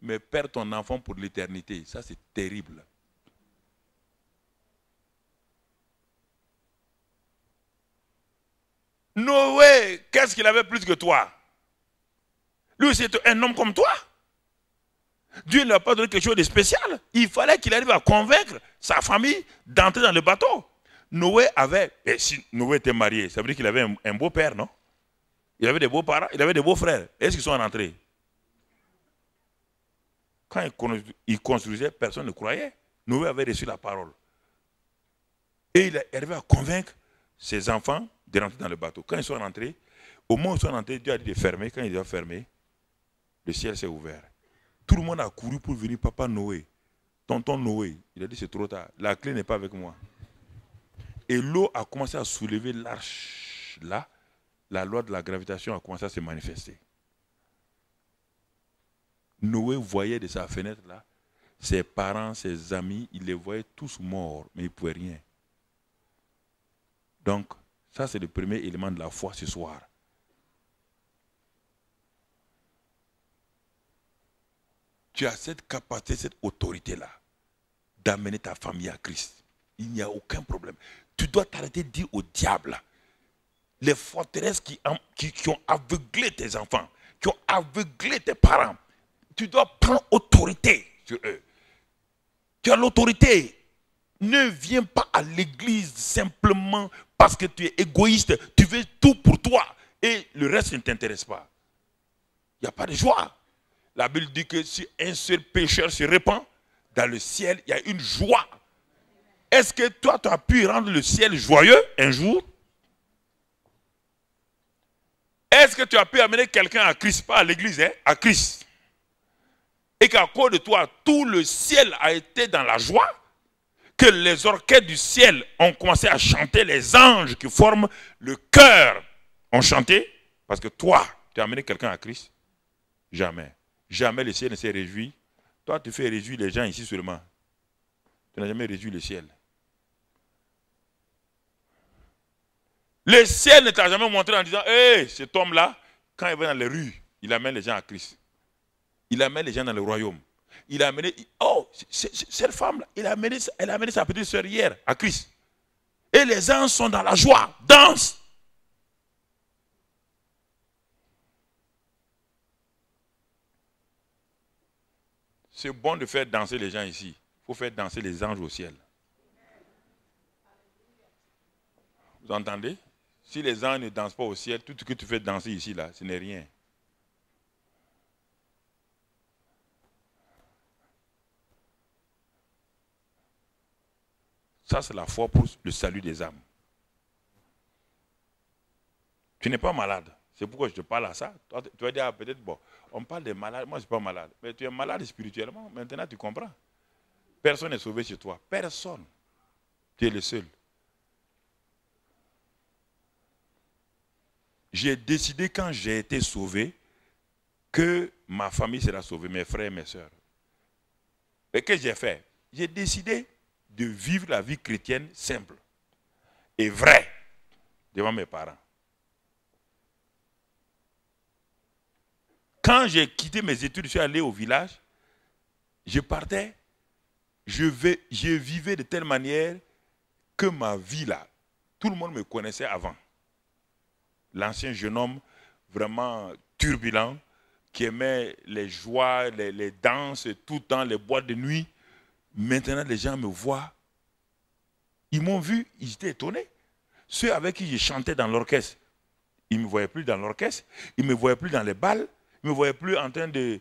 Mais perdre ton enfant pour l'éternité, ça c'est terrible. Noé, qu'est-ce qu'il avait plus que toi? Lui, c'est un homme comme toi. Dieu ne lui a pas donné quelque chose de spécial. Il fallait qu'il arrive à convaincre sa famille d'entrer dans le bateau. Noé avait, et si Noé était marié, ça veut dire qu'il avait un beau père, non? Il avait des beaux parents, il avait des beaux frères. Est-ce qu'ils sont rentrés? Quand il construisait, personne ne croyait. Noé avait reçu la parole. Et il est arrivé à convaincre ses enfants de rentrer dans le bateau. Quand ils sont rentrés, au moment où ils sont rentrés, Dieu a dit de fermer. Quand il a fermé, le ciel s'est ouvert. Tout le monde a couru pour venir, papa Noé, tonton Noé. Il a dit c'est trop tard, la clé n'est pas avec moi. Et l'eau a commencé à soulever l'arche là. La loi de la gravitation a commencé à se manifester. Noé voyait de sa fenêtre là, ses parents, ses amis, il les voyait tous morts, mais il ne pouvait rien. Donc, ça c'est le premier élément de la foi ce soir. Tu as cette capacité, cette autorité-là, d'amener ta famille à Christ. Il n'y a aucun problème. Tu dois t'arrêter de dire au diable, les forteresses qui ont aveuglé tes enfants, qui ont aveuglé tes parents, tu dois prendre autorité sur eux. Tu as l'autorité. Ne viens pas à l'église simplement parce que tu es égoïste. Tu veux tout pour toi et le reste ne t'intéresse pas. Il n'y a pas de joie. La Bible dit que si un seul pécheur se répand, dans le ciel, il y a une joie. Est-ce que toi, tu as pu rendre le ciel joyeux un jour? Est-ce que tu as pu amener quelqu'un à Christ, pas à l'église, hein, à Christ? Et qu'à cause de toi, tout le ciel a été dans la joie? Que les orchestres du ciel ont commencé à chanter, les anges qui forment le chœur ont chanté? Parce que toi, tu as amené quelqu'un à Christ? Jamais. Jamais le ciel ne s'est réjoui. Toi, tu fais réjouir les gens ici seulement. Tu n'as jamais réjoui le ciel. Le ciel ne t'a jamais montré en disant, hé, cet homme-là, quand il va dans les rues, il amène les gens à Christ. Il amène les gens dans le royaume. Il a amené, oh, cette femme-là, elle a amené sa petite sœur hier à Christ. Et les gens sont dans la joie, dansent. C'est bon de faire danser les gens ici. Il faut faire danser les anges au ciel. Vous entendez? Si les anges ne dansent pas au ciel, tout ce que tu fais danser ici, là, ce n'est rien. Ça, c'est la foi pour le salut des âmes. Tu n'es pas malade. C'est pourquoi je te parle à ça. Toi, tu vas dire, ah, peut-être, bon, on parle des malades. Moi, je ne suis pas malade. Mais tu es malade spirituellement. Maintenant, tu comprends. Personne n'est sauvé chez toi. Personne. Tu es le seul. J'ai décidé, quand j'ai été sauvé, que ma famille sera sauvée, mes frères et mes sœurs. Et qu'est-ce que j'ai fait? J'ai décidé de vivre la vie chrétienne simple et vraie devant mes parents. Quand j'ai quitté mes études, je suis allé au village, je partais, je vivais de telle manière que ma vie là, tout le monde me connaissait avant. L'ancien jeune homme vraiment turbulent, qui aimait les joies, les danses, tout le temps, les boîtes de nuit. Maintenant, les gens me voient. Ils m'ont vu, ils étaient étonnés. Ceux avec qui je chantais dans l'orchestre, ils ne me voyaient plus dans l'orchestre, ils ne me voyaient plus dans les balles, ils ne me voyaient plus en train de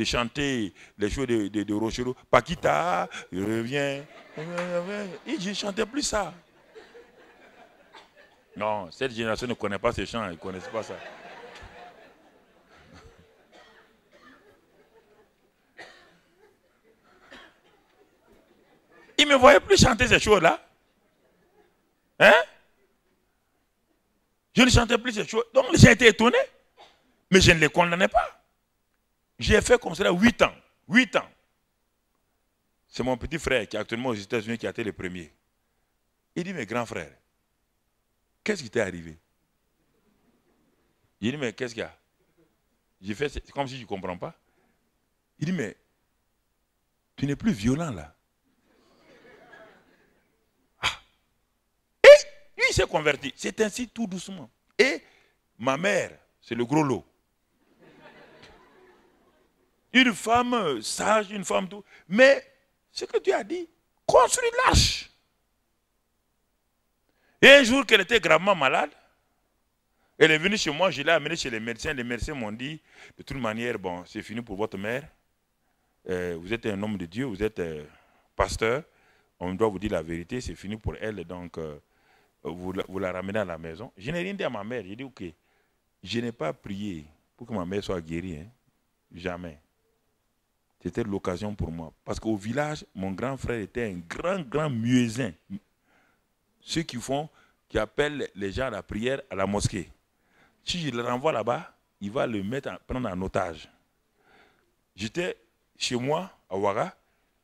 chanter les choses de Rochero. Paquita, je reviens. Je ne chantais plus ça. Non, cette génération ne connaît pas ces chants, ils ne connaissent pas ça. Ils ne me voyaient plus chanter ces choses-là. Hein? Je ne chantais plus ces choses. Donc j'ai été étonné. Mais je ne les condamnais pas. J'ai fait comme cela 8 ans. 8 ans. C'est mon petit frère qui est actuellement aux États-Unis qui a été le premier. Il dit, mais grand frère, qu'est-ce qui t'est arrivé? Il dit, mais qu'est-ce qu'il y a? J'ai fait comme si je ne comprends pas. Il dit, mais tu n'es plus violent là. Ah. Et lui, s'est converti. C'est ainsi tout doucement. Et ma mère, c'est le gros lot. Une femme sage, une femme tout. Mais ce que Dieu a dit, construis l'arche. Et un jour qu'elle était gravement malade, elle est venue chez moi, je l'ai amenée chez les médecins. Les médecins m'ont dit, de toute manière, bon, c'est fini pour votre mère. Vous êtes un homme de Dieu, vous êtes pasteur. On doit vous dire la vérité, c'est fini pour elle. Donc, vous la ramenez à la maison. Je n'ai rien dit à ma mère. J'ai dit, ok, je n'ai pas prié pour que ma mère soit guérie. Hein. Jamais. C'était l'occasion pour moi. Parce qu'au village, mon grand frère était un grand muezzin. Ceux qui appellent les gens à la prière à la mosquée. Si je le renvoie là-bas, il va le prendre en otage. J'étais chez moi, à Ouaga.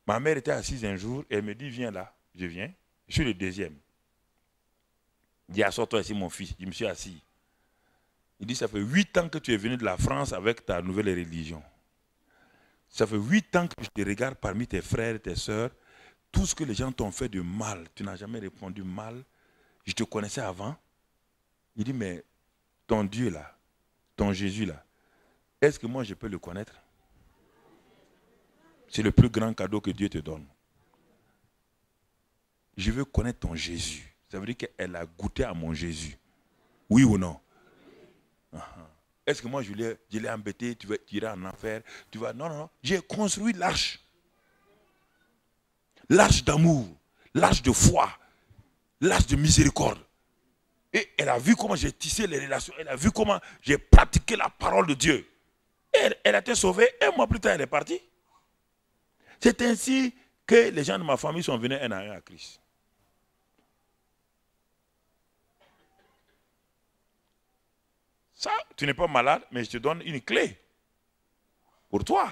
Ma mère était assise un jour et elle me dit, viens là. Je viens. Je suis le deuxième. Il dit, assois-toi ici, mon fils. Je me suis assis. Il dit, ça fait 8 ans que tu es venu de la France avec ta nouvelle religion. Ça fait 8 ans que je te regarde parmi tes frères et tes sœurs. Tout ce que les gens t'ont fait de mal, tu n'as jamais répondu mal. Je te connaissais avant. Il dit, mais ton Dieu là, ton Jésus là, est-ce que moi je peux le connaître? C'est le plus grand cadeau que Dieu te donne. Je veux connaître ton Jésus. Ça veut dire qu'elle a goûté à mon Jésus. Oui ou non? Est-ce que moi je l'ai embêté, tu iras en enfer? Non. J'ai construit l'arche. L'arche d'amour, l'arche de foi, l'arche de miséricorde. Et elle a vu comment j'ai tissé les relations, elle a vu comment j'ai pratiqué la parole de Dieu. Et elle a été sauvée, un mois plus tard elle est partie. C'est ainsi que les gens de ma famille sont venus un à un à Christ. Ça, tu n'es pas malade, mais je te donne une clé pour toi.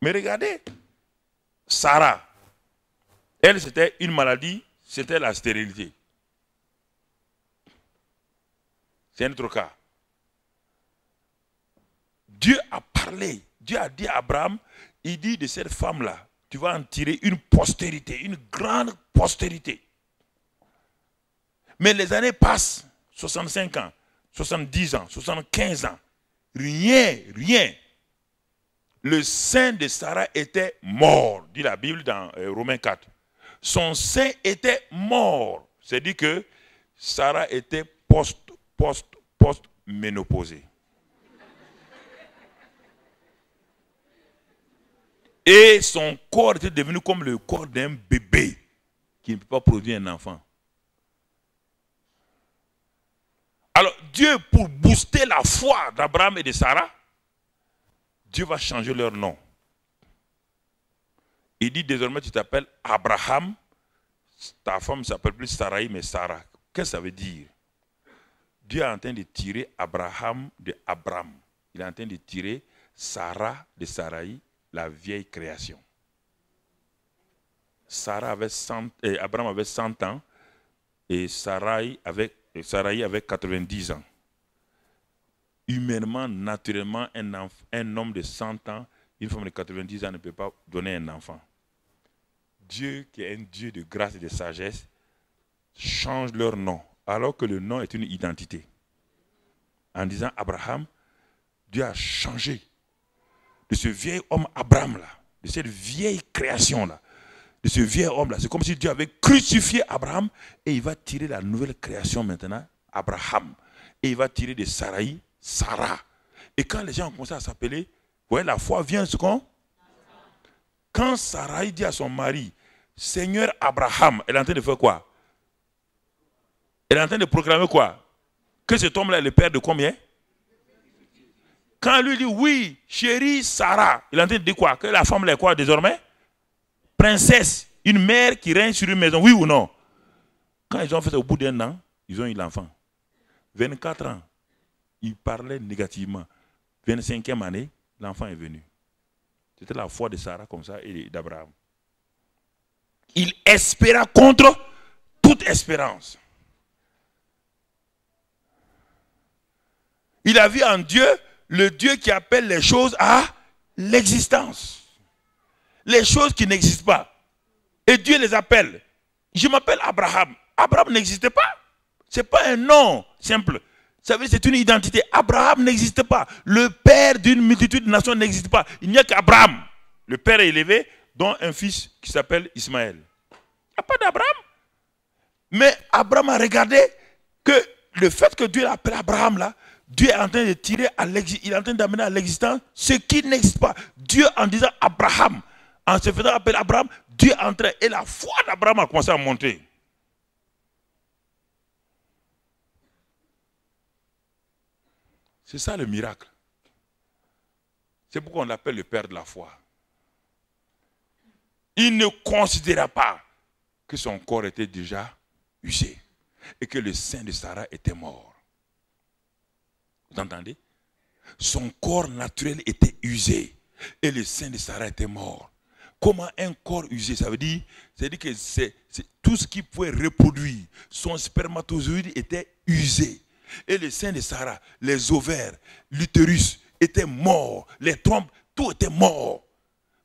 Mais regardez, Sarah, elle c'était une maladie, c'était la stérilité. C'est un autre cas. Dieu a parlé, Dieu a dit à Abraham, il dit de cette femme-là, tu vas en tirer une postérité, une grande postérité. Mais les années passent, 65 ans, 70 ans, 75 ans, rien. Le sein de Sarah était mort, dit la Bible dans Romains 4. Son sein était mort. C'est-à-dire que Sarah était post-ménopausée. Et son corps était devenu comme le corps d'un bébé qui ne peut pas produire un enfant. Alors Dieu, pour booster la foi d'Abraham et de Sarah, Dieu va changer leur nom. Il dit désormais tu t'appelles Abraham, ta femme ne s'appelle plus Sarai mais Sarah. Qu'est-ce que ça veut dire? Dieu est en train de tirer Abraham de Abraham. Il est en train de tirer Sarah de Sarai, la vieille création. Abraham avait 100 ans et Sarai avait 90 ans. Humainement, naturellement, un homme de 100 ans, une femme de 90 ans ne peut pas donner un enfant. Dieu, qui est un Dieu de grâce et de sagesse, change leur nom, alors que le nom est une identité. En disant Abraham, Dieu a changé de ce vieil homme Abraham-là, de cette vieille création-là, de ce vieil homme-là. C'est comme si Dieu avait crucifié Abraham et il va tirer la nouvelle création maintenant, Abraham. Et il va tirer de Sarai, Sarah. Et quand les gens ont commencé à s'appeler, vous voyez, la foi vient ce qu'on... Quand Sarai dit à son mari, Seigneur Abraham, elle est en train de faire quoi? Elle est en train de proclamer quoi? Que cet homme-là est le père de combien? Quand lui dit, oui, chérie Sarah, il est en train de dire quoi? Que la femme-là est quoi désormais? Princesse, une mère qui règne sur une maison, oui ou non? Quand ils ont fait ça au bout d'un an, ils ont eu l'enfant. 24 ans, ils parlaient négativement. 25e année, l'enfant est venu. C'était la foi de Sarah comme ça et d'Abraham. Il espéra contre toute espérance. Il a vu en Dieu le Dieu qui appelle les choses à l'existence. Les choses qui n'existent pas. Et Dieu les appelle. Je m'appelle Abraham. Abraham n'existait pas. Ce n'est pas un nom simple. Ça veut dire que c'est une identité. Abraham n'existe pas. Le père d'une multitude de nations n'existe pas. Il n'y a qu'Abraham. Le père est élevé, dont un fils qui s'appelle Ismaël. Il n'y a pas d'Abraham. Mais Abraham a regardé que le fait que Dieu l'appelle Abraham là, Dieu est en train de tirer à l'existence, il est en train d'amener à l'existence ce qui n'existe pas. Dieu en disant Abraham, en se faisant appeler Abraham, Dieu est en train, et la foi d'Abraham a commencé à monter. C'est ça le miracle. C'est pourquoi on l'appelle le père de la foi. Il ne considéra pas que son corps était déjà usé et que le sein de Sarah était mort. Vous entendez? Son corps naturel était usé et le sein de Sarah était mort. Comment un corps usé, ça veut dire que c'est tout ce qui pouvait reproduire. Son spermatozoïde était usé. Et le sein de Sarah, les ovaires, l'utérus étaient morts. Les trompes, tout était mort.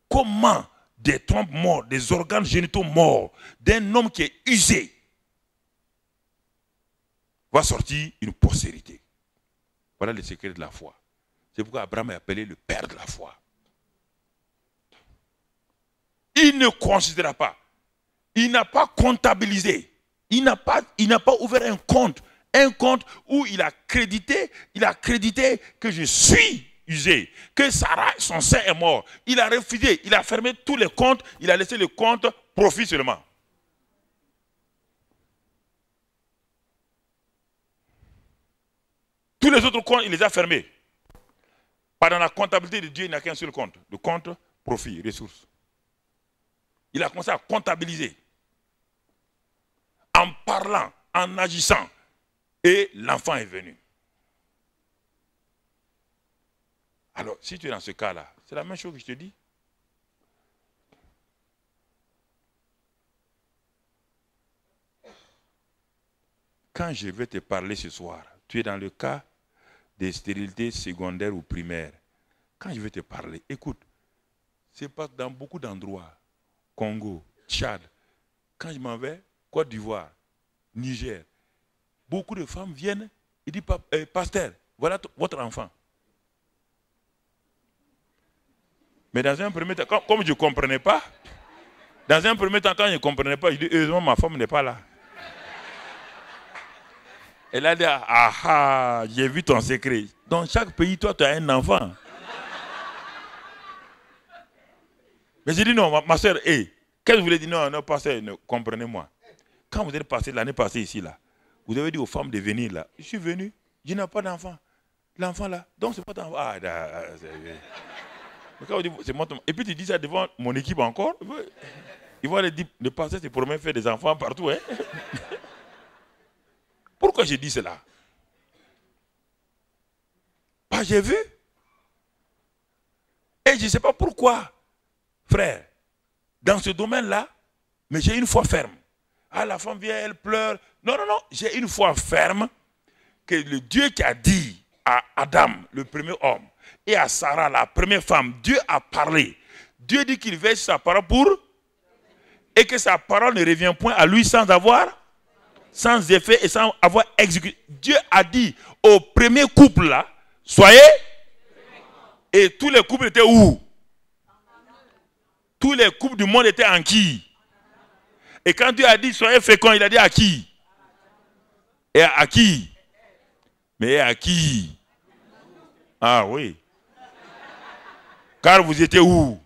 Comment des trompes mortes, des organes génitaux morts, d'un homme qui est usé, va sortir une postérité? Voilà le secret de la foi. C'est pourquoi Abraham est appelé le père de la foi. Il ne considéra pas. Il n'a pas comptabilisé. Il n'a pas ouvert un compte où il a crédité que je suis usé, que Sarah, son sein est mort. Il a refusé, il a fermé tous les comptes, il a laissé le compte profit seulement. Tous les autres comptes, il les a fermés. Pas dans la comptabilité de Dieu, il n'y a qu'un seul compte, le compte profit, ressources. Il a commencé à comptabiliser, en parlant, en agissant, et l'enfant est venu. Alors, si tu es dans ce cas-là, c'est la même chose que je te dis. Quand je vais te parler ce soir, tu es dans le cas des stérilités secondaires ou primaires. Quand je vais te parler, écoute, c'est pas dans beaucoup d'endroits, Congo, Tchad, quand je m'en vais, Côte d'Ivoire, Niger, beaucoup de femmes viennent et disent, pasteur, voilà votre enfant. Mais dans un premier temps, comme je ne comprenais pas, quand je ne comprenais pas, je dis, heureusement ma femme n'est pas là. Elle a dit, ah, j'ai vu ton secret. Dans chaque pays, toi, tu as un enfant. Mais j'ai dit, non, ma soeur, qu'est-ce que vous voulez dire? Non, pasteur, comprenez-moi. Quand vous êtes passé l'année passée ici, là, vous avez dit aux femmes de venir là. Je suis venu, je n'ai pas d'enfant. L'enfant là, donc c'est pas d'enfant. Ah, et puis tu dis ça devant mon équipe encore. Ils vont aller dire, le pasteur c'est pour même faire des enfants partout. Hein? Pourquoi j'ai dit cela? Pas j'ai vu. Et je ne sais pas pourquoi, frère, dans ce domaine-là, mais j'ai une foi ferme. Ah, la femme vient, elle pleure. Non, j'ai une foi ferme que le Dieu qui a dit à Adam, le premier homme, et à Sarah, la première femme, Dieu a parlé. Dieu dit qu'il veille sa parole et que sa parole ne revient point à lui sans effet et sans avoir exécuté. Dieu a dit au premier couple là, soyez, et tous les couples étaient où? Tous les couples du monde étaient en qui? Et quand Dieu a dit soyez féconds, il a dit à qui? Et à qui? Mais à qui? Ah oui. Car vous étiez où?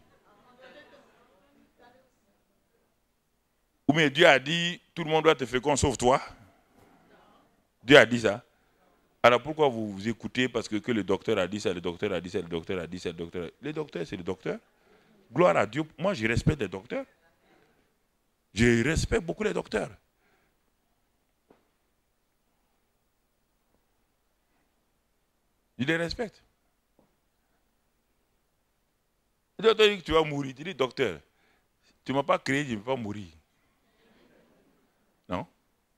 Ou bien Dieu a dit tout le monde doit être fécond sauf toi? Dieu a dit ça. Alors pourquoi vous écoutez parce que le docteur a dit ça, le docteur a dit ça, le docteur a dit ça, le docteur. Le docteur, c'est le docteur. Gloire à Dieu. Moi, je respecte les docteurs. Je respecte beaucoup les docteurs. Je les respecte. Le docteur dit que tu vas mourir. Tu dis, docteur, tu ne m'as pas créé, je ne vais pas mourir. Non?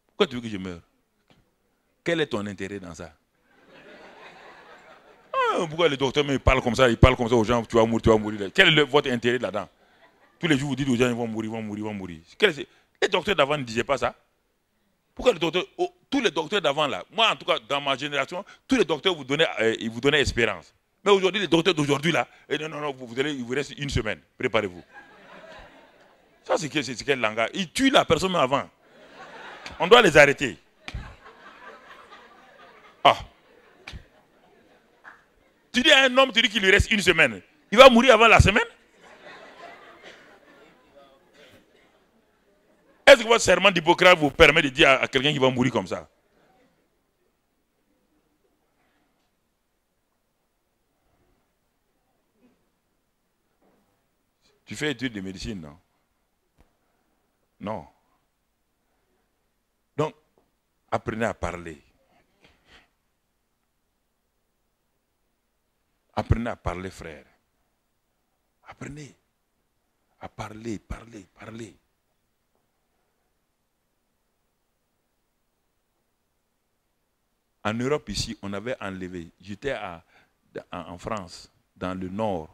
Pourquoi tu veux que je meure? Quel est ton intérêt dans ça? Pourquoi le docteur me parle comme ça, il parle comme ça aux gens, tu vas mourir, tu vas mourir. Quel est votre intérêt là-dedans? Tous les jours, vous dites aux gens, ils vont mourir, ils vont mourir, ils vont mourir. Les docteurs d'avant ne disaient pas ça. Pourquoi tous les docteurs d'avant, là, moi en tout cas, dans ma génération, tous les docteurs ils vous donnaient espérance. Mais aujourd'hui, les docteurs d'aujourd'hui, là, non, il vous reste une semaine. Préparez-vous. Ça, c'est quel langage? Ils tuent la personne avant. On doit les arrêter. Ah. Tu dis à un homme, tu dis qu'il lui reste une semaine. Il va mourir avant la semaine? Est-ce que votre serment d'Hippocrate vous permet de dire à quelqu'un qui va mourir comme ça? Tu fais études de médecine, non? Non. Donc, apprenez à parler. Apprenez à parler, frère. Apprenez à parler, parler. En Europe, ici, on avait enlevé. J'étais en France, dans le nord.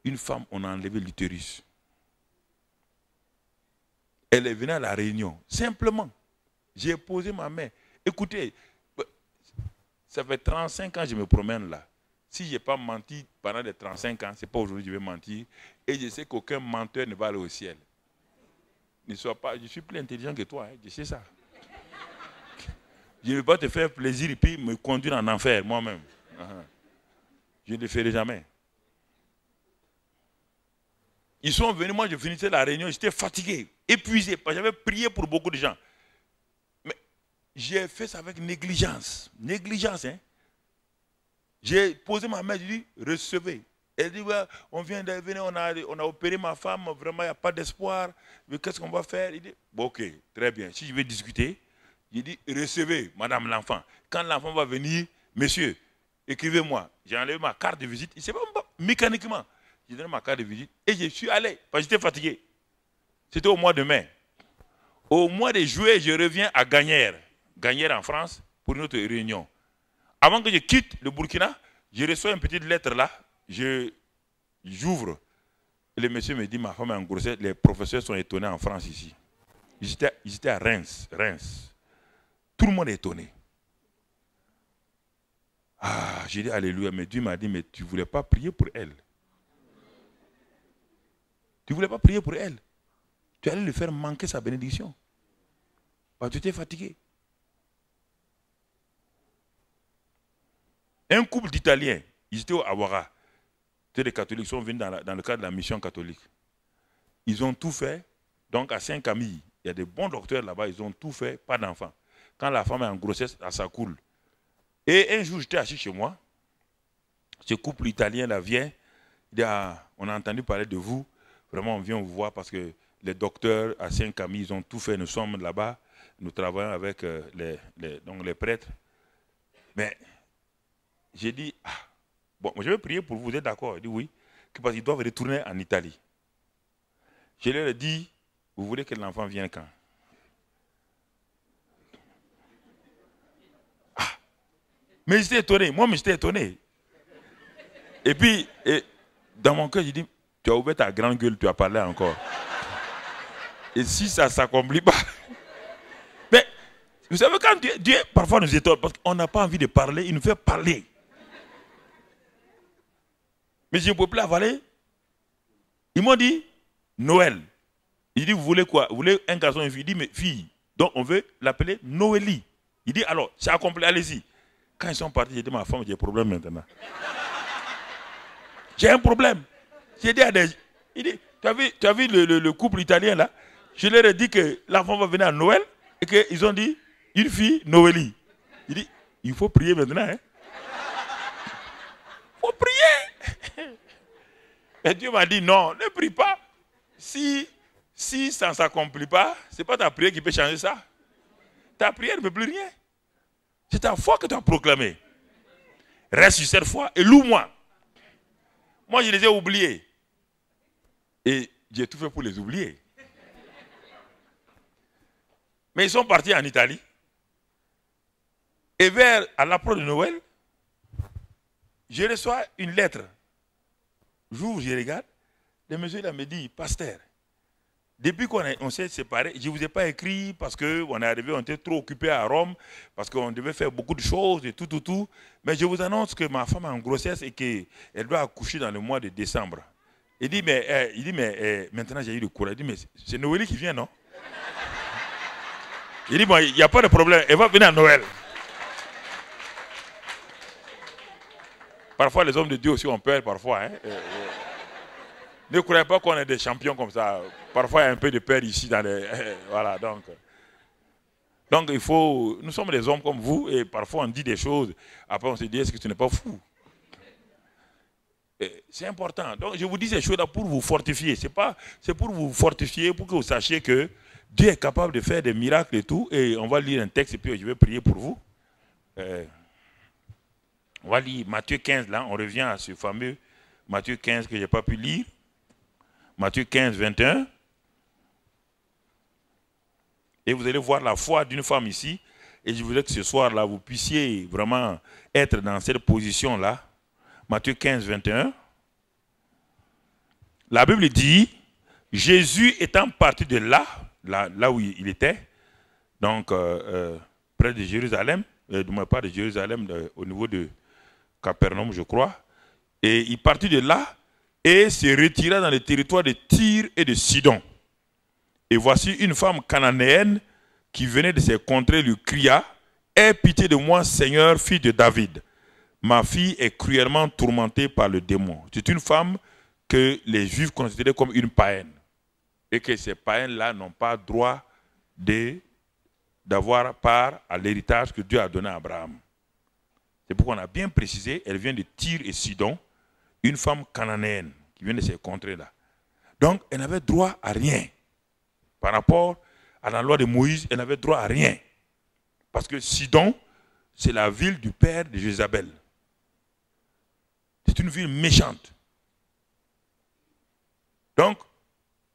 Une femme, on a enlevé l'utérus. Elle est venue à la réunion. Simplement, j'ai posé ma main. Écoutez, ça fait 35 ans que je me promène là. Si je n'ai pas menti pendant les 35 ans, ce n'est pas aujourd'hui que je vais mentir. Et je sais qu'aucun menteur ne va aller au ciel. Ne sois pas, je suis plus intelligent que toi, hein, je sais ça. Je ne vais pas te faire plaisir et puis me conduire en enfer moi-même. Je ne le ferai jamais. Ils sont venus, moi je finissais la réunion, j'étais fatigué, épuisé, parce que j'avais prié pour beaucoup de gens. Mais j'ai fait ça avec négligence. Négligence, hein. J'ai posé ma main, j'ai dit, recevez. Elle dit, ouais, on vient de venir, on a opéré ma femme, vraiment, il n'y a pas d'espoir. Mais qu'est-ce qu'on va faire? Il dit, bon, ok, très bien. Si je vais discuter, j'ai dit, recevez, madame l'enfant. Quand l'enfant va venir, monsieur, écrivez-moi. J'ai enlevé ma carte de visite. Il ne sait pas, mécaniquement. J'ai donné ma carte de visite et je suis allé, parce que j'étais fatigué. C'était au mois de mai. Au mois de juillet, je reviens à Gagnères. Gagnères en France, pour une autre réunion. Avant que je quitte le Burkina, je reçois une petite lettre là. J'ouvre. Et le monsieur me dit, ma femme est en grossesse. Les professeurs sont étonnés en France ici. Ils étaient à Reims. Tout le monde est étonné. Ah, j'ai dit alléluia. Mais Dieu m'a dit, mais tu ne voulais pas prier pour elle. Tu ne voulais pas prier pour elle. Tu allais lui faire manquer sa bénédiction. Parce que tu étais fatigué. Un couple d'Italiens, ils étaient au Awara. Les catholiques sont venus dans le cadre de la mission catholique. Ils ont tout fait. Donc à Saint-Camille, il y a des bons docteurs là-bas, ils ont tout fait, pas d'enfant. Quand la femme est en grossesse, ça coule. Et un jour, j'étais assis chez moi. Ce couple italien là vient. Il dit, ah, on a entendu parler de vous. Vraiment, on vient vous voir parce que les docteurs à Saint-Camille, ils ont tout fait. Nous sommes là-bas. Nous travaillons avec les prêtres. Mais j'ai dit, ah, bon, je vais prier pour vous. Vous êtes d'accord? Il dit oui. Parce qu'ils doivent retourner en Italie. Je leur ai dit, vous voulez que l'enfant vienne quand? Ah, mais j'étais étonné. Moi, j'étais étonné. Et puis, dans mon cœur, j'ai dit, tu as ouvert ta grande gueule, tu as parlé encore. Et si ça ne s'accomplit pas. Mais, vous savez, quand Dieu parfois nous étonne, parce qu'on n'a pas envie de parler, il nous fait parler. Mais je ne peux plus avaler. Ils m'ont dit, Noël. Il dit, vous voulez quoi? Vous voulez un garçon et une fille? Il dit, mais fille. Donc, on veut l'appeler Noélie. Il dit, alors, c'est accompli, allez-y. Quand ils sont partis, j'ai dit, ma femme, j'ai un problème maintenant. J'ai un problème. J'ai dit à des... Il dit, tu as vu le couple italien là? Je leur ai dit que l'enfant va venir à Noël et qu'ils ont dit, une fille, Noélie. Il dit, il faut prier maintenant. Il faut prier. Et Dieu m'a dit, non, ne prie pas. Si ça ne s'accomplit pas, ce n'est pas ta prière qui peut changer ça. Ta prière ne peut plus rien. C'est ta foi que tu as proclamée. Reste sur cette foi et loue-moi. Moi, je les ai oubliés. Et j'ai tout fait pour les oublier. Mais ils sont partis en Italie. Et à l'approche de Noël, je reçois une lettre. J'ouvre, je regarde. le monsieur là me dit, pasteur, depuis qu'on s'est séparés, je ne vous ai pas écrit parce qu'on est arrivé, on était trop occupés à Rome, parce qu'on devait faire beaucoup de choses et tout. Mais je vous annonce que ma femme est en grossesse et qu'elle doit accoucher dans le mois de décembre. Il dit, mais maintenant j'ai eu le courage. Il dit, mais c'est Noël qui vient, non? Il dit, bon, il n'y a pas de problème, elle va venir à Noël. Parfois, les hommes de Dieu aussi ont peur, parfois. Hein? Ne croyez pas qu'on est des champions comme ça. Parfois, il y a un peu de peur ici. Voilà, donc il faut... Nous sommes des hommes comme vous et parfois on dit des choses. Après, on se dit, est-ce que tu n'es pas fou? C'est important. Donc, je vous dis ces choses-là pour vous fortifier. C'est pour vous fortifier, pour que vous sachiez que Dieu est capable de faire des miracles et tout. Et on va lire un texte et puis je vais prier pour vous. On va lire Matthieu 15, là. On revient à ce fameux Matthieu 15 que je n'ai pas pu lire. Matthieu 15, 21. Et vous allez voir la foi d'une femme ici. Et je voudrais que ce soir-là, vous puissiez vraiment être dans cette position-là. Matthieu 15, 21. La Bible dit, Jésus étant parti de là où il était, donc près de Jérusalem, pas de Jérusalem, au niveau de Capernaum, je crois. Et il partit de là et se retira dans le territoire de Tyr et de Sidon. Et voici une femme cananéenne qui venait de ces contrées lui cria, « Aie pitié de moi, Seigneur, fille de David. Ma fille est cruellement tourmentée par le démon. » C'est une femme que les Juifs considéraient comme une païenne. Et que ces païennes-là n'ont pas droit d'avoir part à l'héritage que Dieu a donné à Abraham. C'est pourquoi on a bien précisé, elle vient de Tyr et Sidon, une femme cananéenne qui vient de ces contrées-là. Donc, elle n'avait droit à rien. Par rapport à la loi de Moïse, elle n'avait droit à rien. Parce que Sidon, c'est la ville du père de Jézabel. C'est une ville méchante. Donc,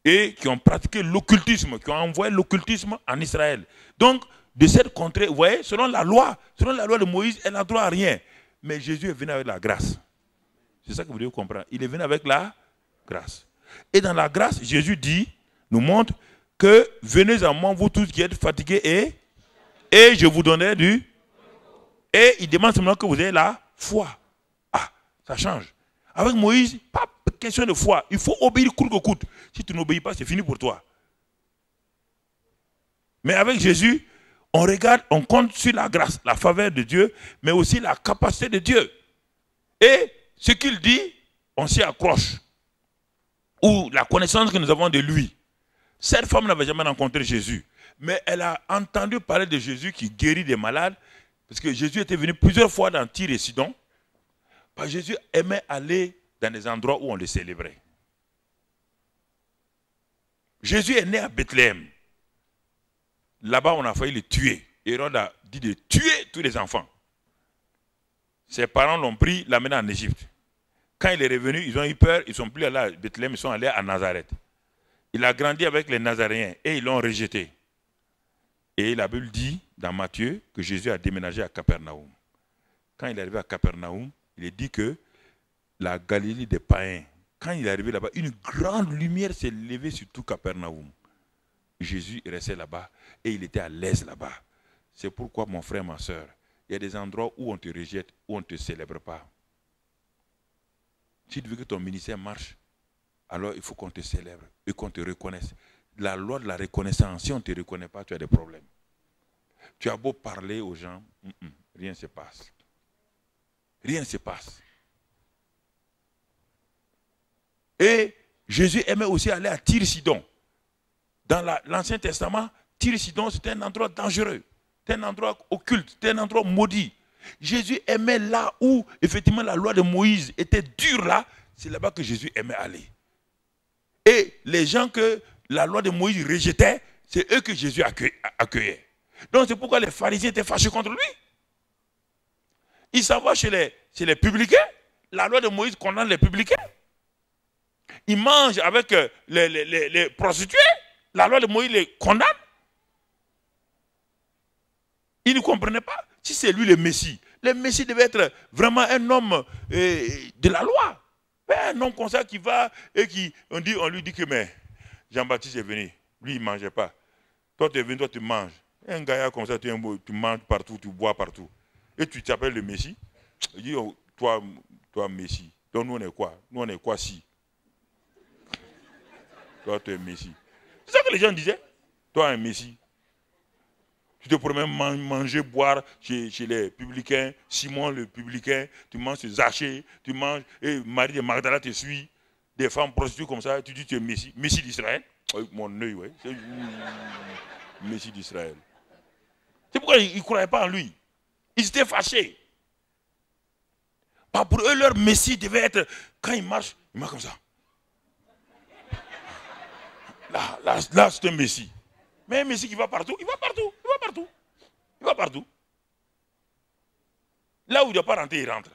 et qui ont pratiqué l'occultisme, qui ont envoyé l'occultisme en Israël. Donc, de cette contrée, vous voyez, selon la loi de Moïse, elle n'a droit à rien. Mais Jésus est venu avec la grâce. C'est ça que vous devez comprendre. Il est venu avec la grâce. Et dans la grâce, Jésus dit, nous montre que venez à moi, vous tous qui êtes fatigués, et je vous donnerai du... Et il demande simplement que vous ayez la foi. Ah, ça change. Avec Moïse, pas question de foi. Il faut obéir coûte que coûte. Si tu n'obéis pas, c'est fini pour toi. Mais avec Jésus, on regarde, on compte sur la grâce, la faveur de Dieu, mais aussi la capacité de Dieu. Et ce qu'il dit, on s'y accroche. Ou la connaissance que nous avons de lui. Cette femme n'avait jamais rencontré Jésus. Mais elle a entendu parler de Jésus qui guérit des malades. Parce que Jésus était venu plusieurs fois dans Tyr et Sidon. Parce que Jésus aimait aller dans des endroits où on le célébrait. Jésus est né à Bethléem. Là-bas, on a failli le tuer. Hérode a dit de tuer tous les enfants. Ses parents l'ont pris, l'amené en Égypte. Quand il est revenu, ils ont eu peur, ils ne sont plus allés à Bethléem, ils sont allés à Nazareth. Il a grandi avec les Nazaréens et ils l'ont rejeté. Et la Bible dit dans Matthieu que Jésus a déménagé à Capernaum. Quand il est arrivé à Capernaum, il est dit que la Galilée des païens, quand il est arrivé là-bas, une grande lumière s'est levée sur tout Capernaum. Jésus est resté là-bas et il était à l'aise là-bas. C'est pourquoi, mon frère, ma soeur, il y a des endroits où on te rejette, où on ne te célèbre pas. Si tu veux que ton ministère marche, alors il faut qu'on te célèbre et qu'on te reconnaisse. La loi de la reconnaissance, si on ne te reconnaît pas, tu as des problèmes. Tu as beau parler aux gens, rien ne se passe. Rien ne se passe. Et Jésus aimait aussi aller à Tyr-Sidon. Dans l'Ancien Testament, Tyr-Sidon, c'était un endroit dangereux. C'était un endroit occulte, c'était un endroit maudit. Jésus aimait là où, effectivement, la loi de Moïse était dure là. C'est là-bas que Jésus aimait aller. Et les gens que la loi de Moïse rejetait, c'est eux que Jésus accueillait. Donc c'est pourquoi les pharisiens étaient fâchés contre lui. Ils s'en vont chez les publicains. La loi de Moïse condamne les publicains. Ils mangent avec les prostituées. La loi de Moïse les condamne. Ils ne comprenaient pas. Si c'est lui le Messie devait être vraiment un homme de la loi. un homme comme ça qui va et on lui dit que mais Jean-Baptiste est venu. Lui, il ne mangeait pas. Toi, tu es venu, toi, tu manges. Un gars comme ça, tu manges partout, tu bois partout. Et tu t'appelles le Messie. Il dit, oh, toi, Messie. Donc nous, on est quoi? Nous, on est quoi si? Toi, tu es Messie. C'est ça que les gens disaient. Toi, un Messie. Tu te promets manger, boire chez les publicains, Simon le publicain, tu manges chez Zachée, tu manges, et Marie de Magdala te suit, des femmes prostituées comme ça, tu dis tu es Messie, Messie d'Israël. Mon œil, oui. Messie d'Israël. C'est pourquoi ils ne croyaient pas en lui. Ils étaient fâchés. Pour eux, leur Messie devait être, quand il marche comme ça. Là c'est un Messie. Mais un Messie qui va partout, il va partout, il va partout. Il va partout. Là où il ne doit pas rentrer, il rentre.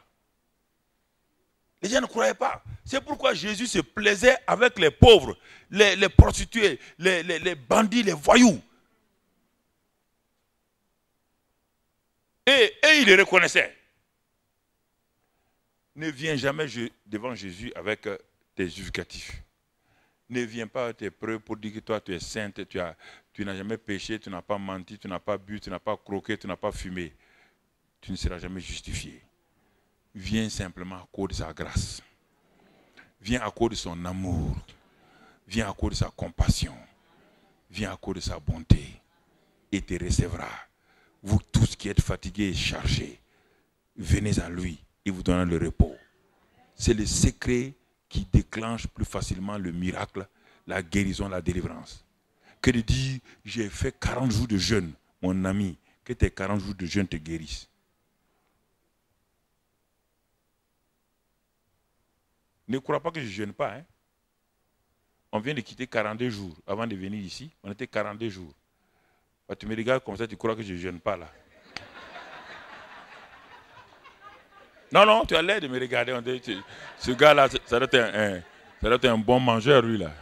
Les gens ne croyaient pas. C'est pourquoi Jésus se plaisait avec les pauvres, les prostituées, les bandits, les voyous. Et il les reconnaissait. Ne viens jamais devant Jésus avec tes justificatifs. Ne viens pas avec tes preuves pour dire que toi tu es sainte, tu n'as jamais péché, tu n'as pas menti, tu n'as pas bu, tu n'as pas croqué, tu n'as pas fumé. Tu ne seras jamais justifié. Viens simplement à cause de sa grâce. Viens à cause de son amour. Viens à cause de sa compassion. Viens à cause de sa bonté. Et te recevra. Vous tous qui êtes fatigués et chargés, venez à lui. Il vous donnera le repos. C'est le secret qui déclenche plus facilement le miracle, la guérison, la délivrance. Que de dire, j'ai fait 40 jours de jeûne, mon ami, que tes 40 jours de jeûne te guérissent. Ne crois pas que je ne jeûne pas. Hein? On vient de quitter 42 jours avant de venir ici. On était 42 jours. Tu me regardes comme ça, tu crois que je ne jeûne pas là. Non, tu as l'air de me regarder. Ce gars-là, ça doit être un bon mangeur, lui, là.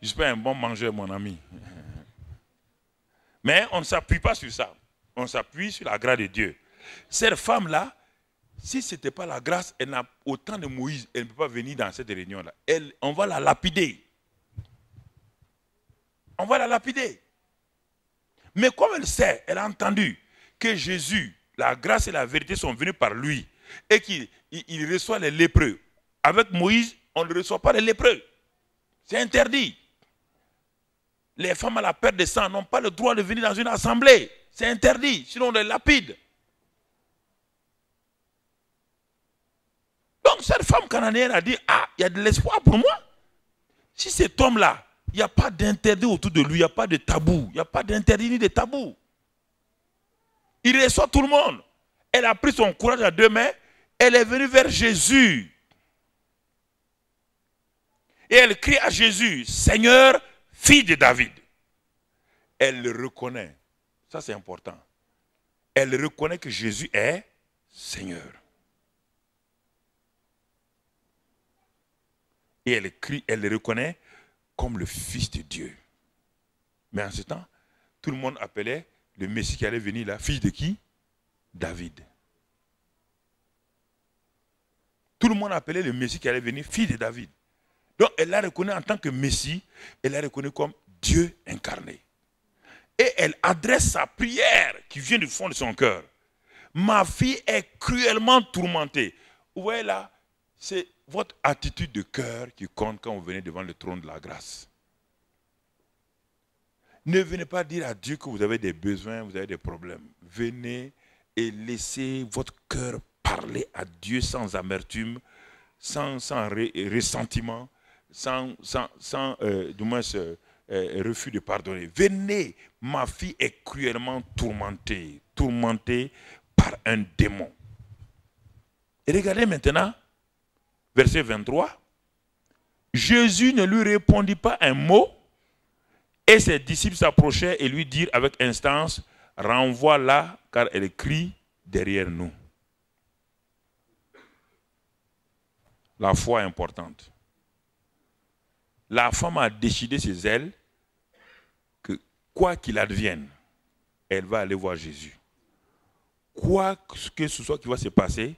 Je ne suis pas un bon mangeur, mon ami. Mais on ne s'appuie pas sur ça. On s'appuie sur la grâce de Dieu. Cette femme-là, si ce n'était pas la grâce, elle n'a autant de Moïse, elle ne peut pas venir dans cette réunion-là. On va la lapider. On va la lapider. Mais comme elle sait, elle a entendu que Jésus, la grâce et la vérité sont venus par lui et qu'il reçoit les lépreux. Avec Moïse, on ne reçoit pas les lépreux. C'est interdit. Les femmes à la perte de sang n'ont pas le droit de venir dans une assemblée. C'est interdit, sinon on les lapide. Donc cette femme cananéenne a dit, il y a de l'espoir pour moi. Si cet homme-là, il n'y a pas d'interdit autour de lui, il n'y a pas de tabou, il n'y a pas d'interdit ni de tabou. Il reçoit tout le monde. Elle a pris son courage à deux mains, elle est venue vers Jésus. Et elle crie à Jésus, Seigneur, fille de David. Elle le reconnaît. Ça c'est important. Elle reconnaît que Jésus est Seigneur. Et elle crie, elle le reconnaît comme le Fils de Dieu. Mais en ce temps, tout le monde appelait le Messie qui allait venir là, fils de qui? David. Tout le monde appelait le Messie qui allait venir fils de David. Donc elle l'a reconnu en tant que Messie, elle l'a reconnu comme Dieu incarné. Et elle adresse sa prière qui vient du fond de son cœur. Ma fille est cruellement tourmentée. Vous voyez là, c'est votre attitude de cœur qui compte quand vous venez devant le trône de la grâce. Ne venez pas dire à Dieu que vous avez des besoins, vous avez des problèmes. Venez et laissez votre cœur parler à Dieu sans amertume, sans ressentiment, sans du moins refus de pardonner. Venez, ma fille est cruellement tourmentée par un démon. Et regardez maintenant, verset 23. Jésus ne lui répondit pas un mot et ses disciples s'approchèrent et lui dirent avec instance, renvoie-la car elle crie derrière nous. La foi est importante. La femme a décidé chez elle que quoi qu'il advienne, elle va aller voir Jésus. Quoi que ce soit qui va se passer,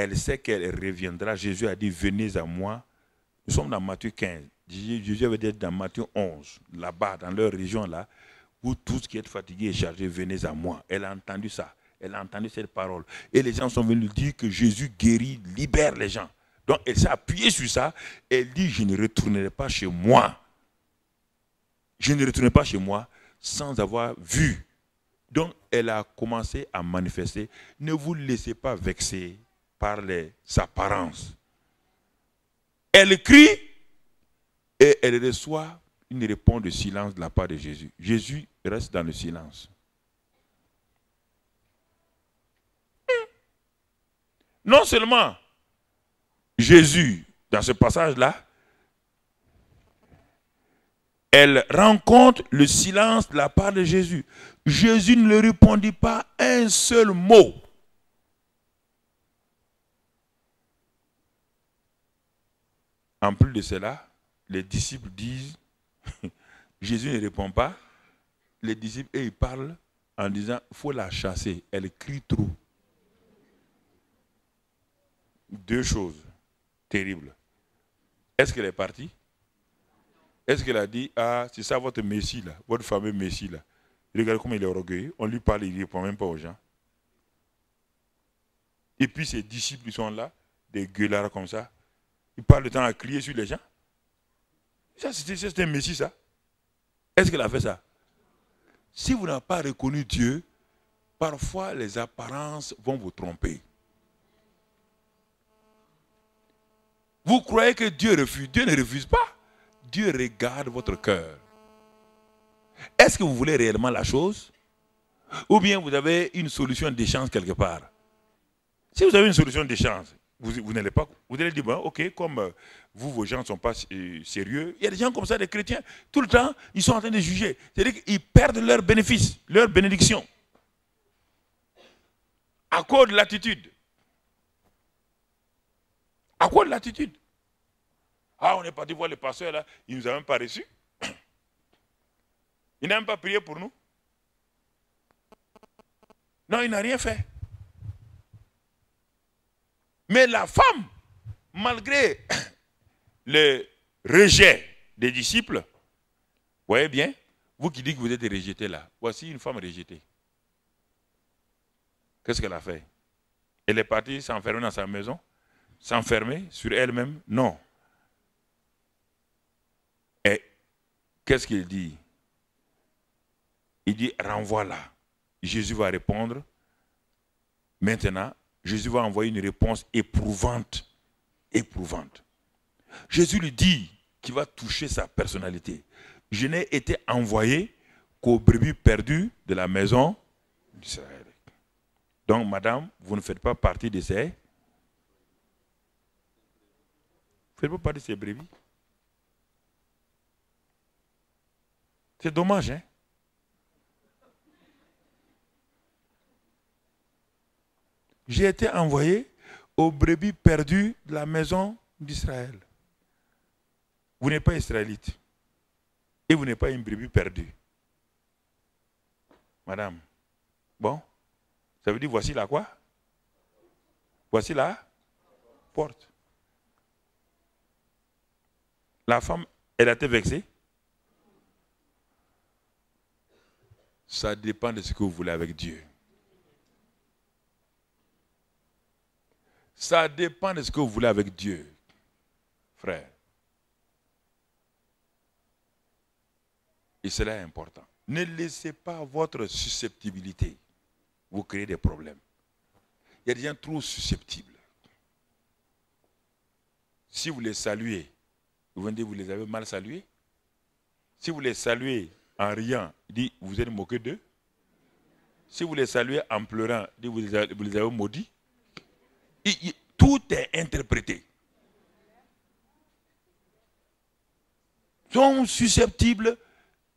elle sait qu'elle reviendra. Jésus a dit, venez à moi. Nous sommes dans Matthieu 15. Jésus avait dit dans Matthieu 11, là-bas, dans leur région, là, vous tous qui êtes fatigués et chargés, venez à moi. Elle a entendu ça. Elle a entendu cette parole. Et les gens sont venus lui dire que Jésus guérit, libère les gens. Donc, elle s'est appuyée sur ça. Elle dit, je ne retournerai pas chez moi. Je ne retournerai pas chez moi sans avoir vu. Donc, elle a commencé à manifester. Ne vous laissez pas vexer par les apparences. Elle crie et elle reçoit une réponse de silence de la part de Jésus. Jésus reste dans le silence. Non seulement Jésus, dans ce passage-là, elle rencontre le silence de la part de Jésus. Jésus ne lui répondit pas un seul mot. En plus de cela, les disciples disent, Jésus ne répond pas. Les disciples, ils parlent en disant, il faut la chasser. Elle crie trop. Deux choses terribles. Est-ce qu'elle est partie? Est-ce qu'elle a dit, ah, c'est ça votre Messie là, votre fameux Messie là. Regardez comment il est orgueilleux. On lui parle, il ne répond même pas aux gens. Et puis ses disciples ils sont là, des gueulards comme ça. Ils parlent le temps à crier sur les gens. Ça, c'est un Messie ça. Est-ce qu'elle a fait ça? Si vous n'avez pas reconnu Dieu, parfois les apparences vont vous tromper. Vous croyez que Dieu refuse. Dieu ne refuse pas. Dieu regarde votre cœur. Est-ce que vous voulez réellement la chose? Ou bien vous avez une solution d'échange quelque part? Si vous avez une solution d'échange, vous n'allez pas. Vous allez dire, bon, ok, comme vous, vos gens ne sont pas sérieux. Il y a des gens comme ça, des chrétiens, tout le temps, ils sont en train de juger. C'est-à-dire qu'ils perdent leur bénéfice, leur bénédiction. À cause de l'attitude. À cause de l'attitude. Ah, on est parti voir le pasteur là, il ne nous a même pas reçus. Il n'a même pas prié pour nous. Non, il n'a rien fait. Mais la femme, malgré le rejet des disciples, voyez bien, vous qui dites que vous êtes rejetés là, voici une femme rejetée. Qu'est-ce qu'elle a fait? Elle est partie s'enfermer dans sa maison, s'enfermer sur elle-même? Non. Et qu'est-ce qu'il dit? Il dit, renvoie-la. Jésus va répondre. Maintenant, Jésus va envoyer une réponse éprouvante. Éprouvante. Jésus lui dit qu'il va toucher sa personnalité. Je n'ai été envoyé qu'aux brebis perdues de la maison d'Israël. Donc, madame, vous ne faites pas partie de ces... Vous ne faites pas partie de ces brebis. C'est dommage, hein? J'ai été envoyé aux brebis perdues de la maison d'Israël. Vous n'êtes pas israélite. Et vous n'êtes pas une brebis perdue. Madame, bon, ça veut dire voici la quoi? Voici la porte. La femme, elle a été vexée. Ça dépend de ce que vous voulez avec Dieu. Ça dépend de ce que vous voulez avec Dieu, frère. Et cela est important. Ne laissez pas votre susceptibilité vous créer des problèmes. Il y a des gens trop susceptibles. Si vous les saluez, vous venez dire vous les avez mal salués. Si vous les saluez en riant, il dit vous êtes moqué d'eux. Si vous les saluez en pleurant, il dit vous les avez maudits. Tout est interprété. Ils sont susceptibles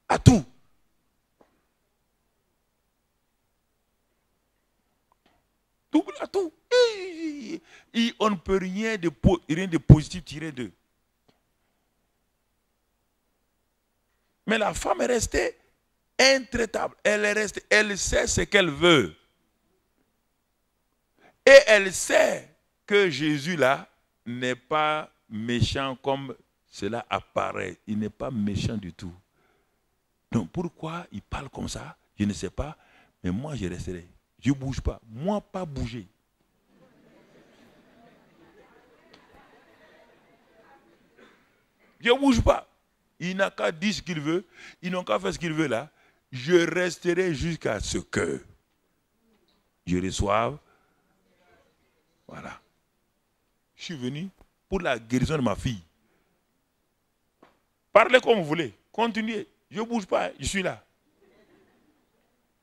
à tout. Tout à tout. Et on ne peut rien de positif tirer d'eux. Mais la femme est restée intraitable. Elle sait ce qu'elle veut. Et elle sait que Jésus là n'est pas méchant comme cela apparaît. Il n'est pas méchant du tout. Donc pourquoi il parle comme ça? Je ne sais pas. Mais moi je resterai. Je ne bouge pas. Moi pas bouger. Je ne bouge pas. Il n'a qu'à dire ce qu'il veut. Ils n'ont qu'à faire ce qu'il veut là. Je resterai jusqu'à ce que je reçoive. Voilà. Je suis venu pour la guérison de ma fille. Parlez comme vous voulez. Continuez. Je ne bouge pas. Je suis là.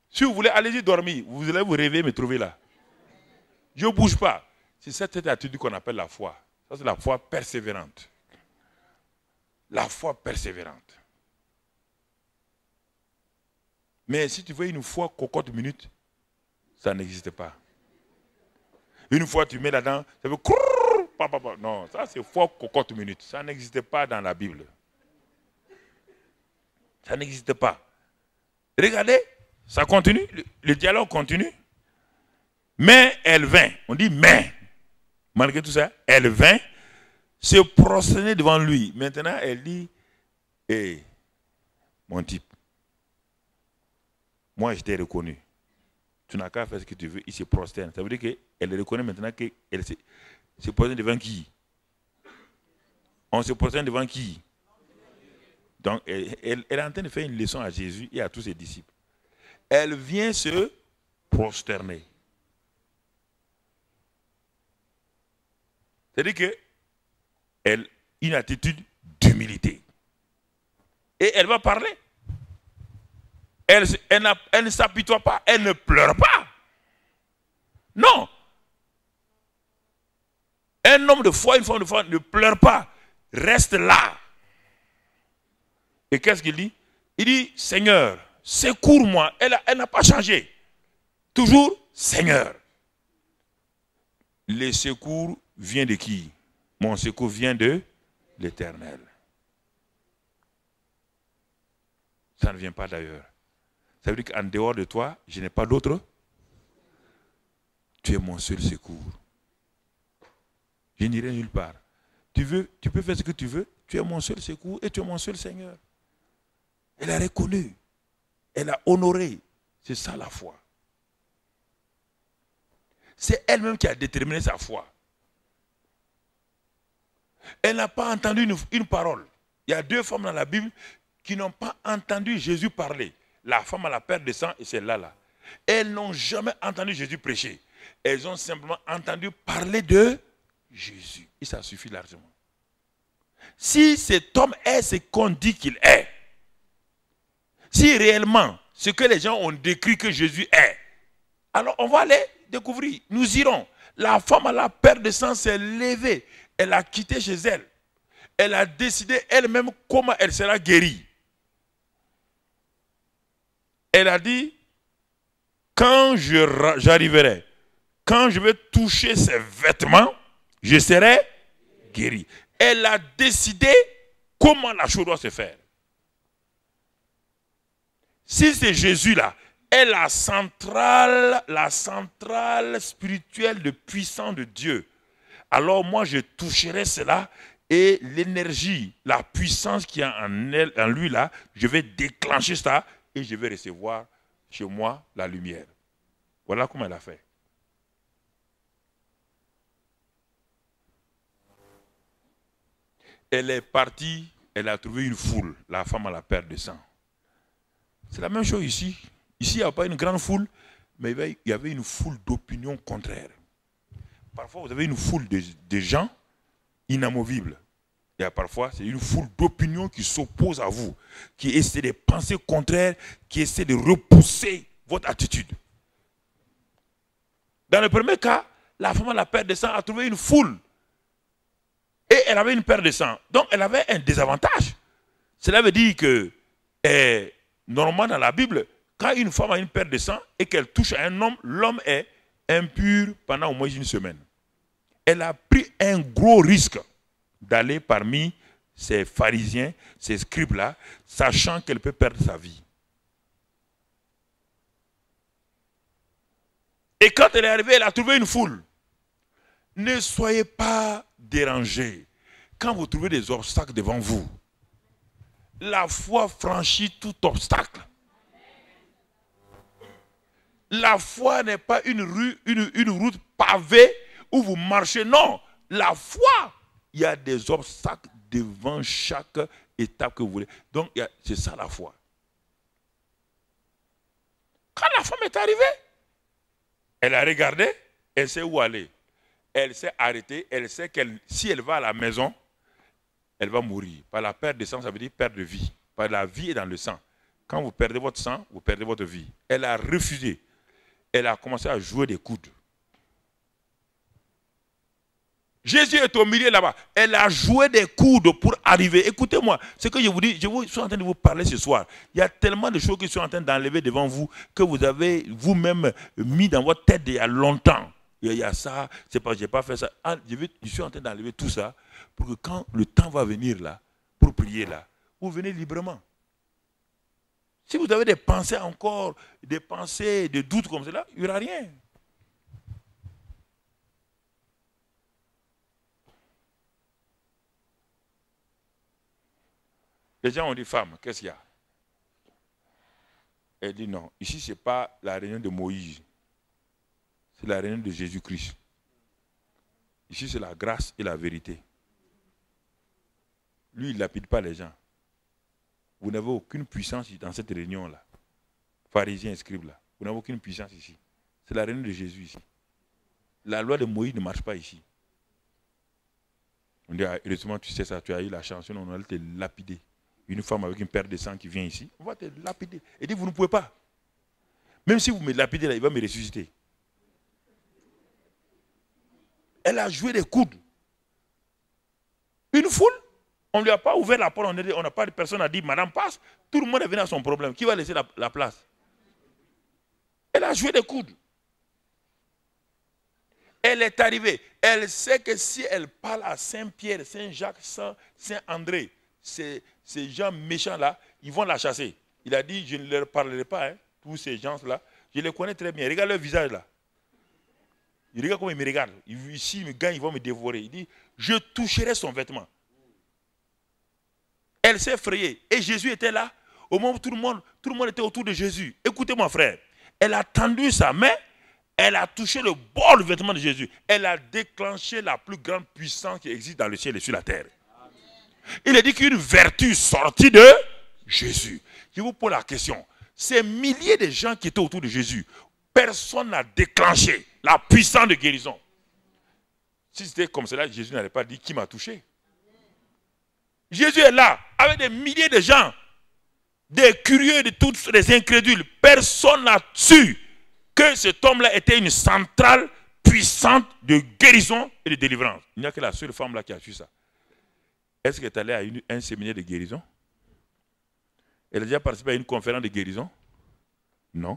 Si vous voulez, allez-y dormir. Vous allez vous réveiller, me trouver là. Je ne bouge pas. C'est cette attitude qu'on appelle la foi. Ça, c'est la foi persévérante. La foi persévérante. Mais si tu veux une foi cocotte minute, ça n'existe pas. Une fois tu mets là-dedans, ça veut crrrr, non, ça c'est foi cocotte minute. Ça n'existe pas dans la Bible. Ça n'existe pas. Regardez, ça continue, le dialogue continue. Mais elle vint, on dit mais, malgré tout ça, elle vint se prosterner devant lui. Maintenant, elle dit, hé, mon type, moi je t'ai reconnu. Tu n'as qu'à faire ce que tu veux, il se prosterne. Ça veut dire qu'elle reconnaît maintenant qu'elle se prosterne devant qui? On se prosterne devant qui? Donc, elle est en train de faire une leçon à Jésus et à tous ses disciples. Elle vient se prosterner. C'est-à-dire qu'elle a une attitude d'humilité. Et elle va parler. Elle ne s'apitoie pas, elle ne pleure pas. Non. Un homme de foi, une femme de foi ne pleure pas. Reste là. Et qu'est-ce qu'il dit? Il dit, Seigneur, secours-moi. Elle n'a pas changé. Toujours, Seigneur. Le secours vient de qui? Mon secours vient de l'Éternel. Ça ne vient pas d'ailleurs. Ça veut dire qu'en dehors de toi, je n'ai pas d'autre. Tu es mon seul secours. Je n'irai nulle part. Tu peux faire ce que tu veux. Tu es mon seul secours et tu es mon seul Seigneur. Elle a reconnu. Elle a honoré. C'est ça la foi. C'est elle-même qui a déterminé sa foi. Elle n'a pas entendu une parole. Il y a deux femmes dans la Bible qui n'ont pas entendu Jésus parler. La femme à la perte de sang et celle-là. Elles n'ont jamais entendu Jésus prêcher. Elles ont simplement entendu parler de Jésus. Et ça suffit largement. Si cet homme est ce qu'on dit qu'il est, si réellement ce que les gens ont décrit que Jésus est, alors on va aller découvrir. Nous irons. La femme à la perte de sang s'est levée. Elle a quitté chez elle. Elle a décidé elle-même comment elle sera guérie. Elle a dit, quand j'arriverai, quand je vais toucher ses vêtements, je serai guérie. Elle a décidé comment la chose doit se faire. Si c'est Jésus-là, est la centrale spirituelle de puissance de Dieu, alors moi je toucherai cela et l'énergie, la puissance qui est en lui là, je vais déclencher ça et je vais recevoir chez moi la lumière. Voilà comment elle a fait. Elle est partie, elle a trouvé une foule, la femme à la perte de sang. C'est la même chose ici. Ici, il n'y a pas une grande foule, mais il y avait une foule d'opinions contraires. Parfois, vous avez une foule de gens inamovibles. Et parfois, c'est une foule d'opinions qui s'opposent à vous, qui essaient de penser contraires, qui essaient de repousser votre attitude. Dans le premier cas, la femme à la perte de sang a trouvé une foule. Et elle avait une perte de sang. Donc, elle avait un désavantage. Cela veut dire que, normalement dans la Bible, quand une femme a une perte de sang et qu'elle touche à un homme, l'homme est impur pendant au moins une semaine. Elle a pris un gros risque d'aller parmi ces pharisiens, ces scribes-là, sachant qu'elle peut perdre sa vie. Et quand elle est arrivée, elle a trouvé une foule. Ne soyez pas dérangés. Quand vous trouvez des obstacles devant vous, la foi franchit tout obstacle. La foi n'est pas une route pavée où vous marchez. Non, la foi, il y a des obstacles devant chaque étape que vous voulez. Donc, c'est ça la foi. Quand la femme est arrivée, elle a regardé, elle sait où aller. Elle s'est arrêtée, elle sait que si elle va à la maison, elle va mourir. Par la perte de sang, ça veut dire perte de vie. Par la vie est dans le sang. Quand vous perdez votre sang, vous perdez votre vie. Elle a refusé. Elle a commencé à jouer des coudes. Jésus est au milieu là-bas. Elle a joué des coudes pour arriver. Écoutez-moi, ce que je vous dis, je suis en train de vous parler ce soir. Il y a tellement de choses qui sont en train d'enlever devant vous que vous avez vous-même mis dans votre tête il y a longtemps. Il y a ça, c'est pas, je n'ai pas fait ça. Je suis en train d'enlever tout ça pour que quand le temps va venir là, pour prier là, vous venez librement. Si vous avez des pensées encore, des pensées de doute comme cela, il n'y aura rien. Les gens ont dit, femme, qu'est-ce qu'il y a? Elle dit non, ici ce n'est pas la réunion de Moïse, c'est la réunion de Jésus-Christ. Ici c'est la grâce et la vérité. Lui, il ne lapide pas les gens. Vous n'avez aucune puissance dans cette réunion-là. Pharisiens, scribes là. Vous n'avez aucune puissance ici. C'est la réunion de Jésus ici. La loi de Moïse ne marche pas ici. On dit, heureusement, tu sais ça, tu as eu la chance, on va te lapider. Une femme avec une paire de sang qui vient ici, on va te lapider. Et dit, vous ne pouvez pas. Même si vous me lapidez là, il va me ressusciter. Elle a joué des coudes. Une foule. On ne lui a pas ouvert la porte, on n'a pas de personne à dire, madame passe, tout le monde est venu à son problème. Qui va laisser la place? Elle a joué des coudes. Elle est arrivée. Elle sait que si elle parle à Saint-Pierre, Saint-Jacques, Saint-André, ces gens méchants-là, ils vont la chasser. Il a dit, je ne leur parlerai pas, hein, tous ces gens-là. Je les connais très bien. Regarde leur visage là. Il regarde comment ils me regardent. Ici, ils me gagnent, ils vont me dévorer. Il dit, je toucherai son vêtement. Elle s'est effrayée. Et Jésus était là. Au moment où tout le monde était autour de Jésus. Écoutez-moi, frère. Elle a tendu sa main. Elle a touché le bord du vêtement de Jésus. Elle a déclenché la plus grande puissance qui existe dans le ciel et sur la terre. Il a dit qu'une vertu sortie de Jésus. Je vous pose la question. Ces milliers de gens qui étaient autour de Jésus, personne n'a déclenché la puissance de guérison. Si c'était comme cela, Jésus n'allait pas dire qui m'a touché. Jésus est là, avec des milliers de gens, des curieux, de tous les incrédules. Personne n'a su que cet homme-là était une centrale puissante de guérison et de délivrance. Il n'y a que la seule femme là qui a su ça. Est-ce qu'elle est allée à un séminaire de guérison? Elle a déjà participé à une conférence de guérison? Non.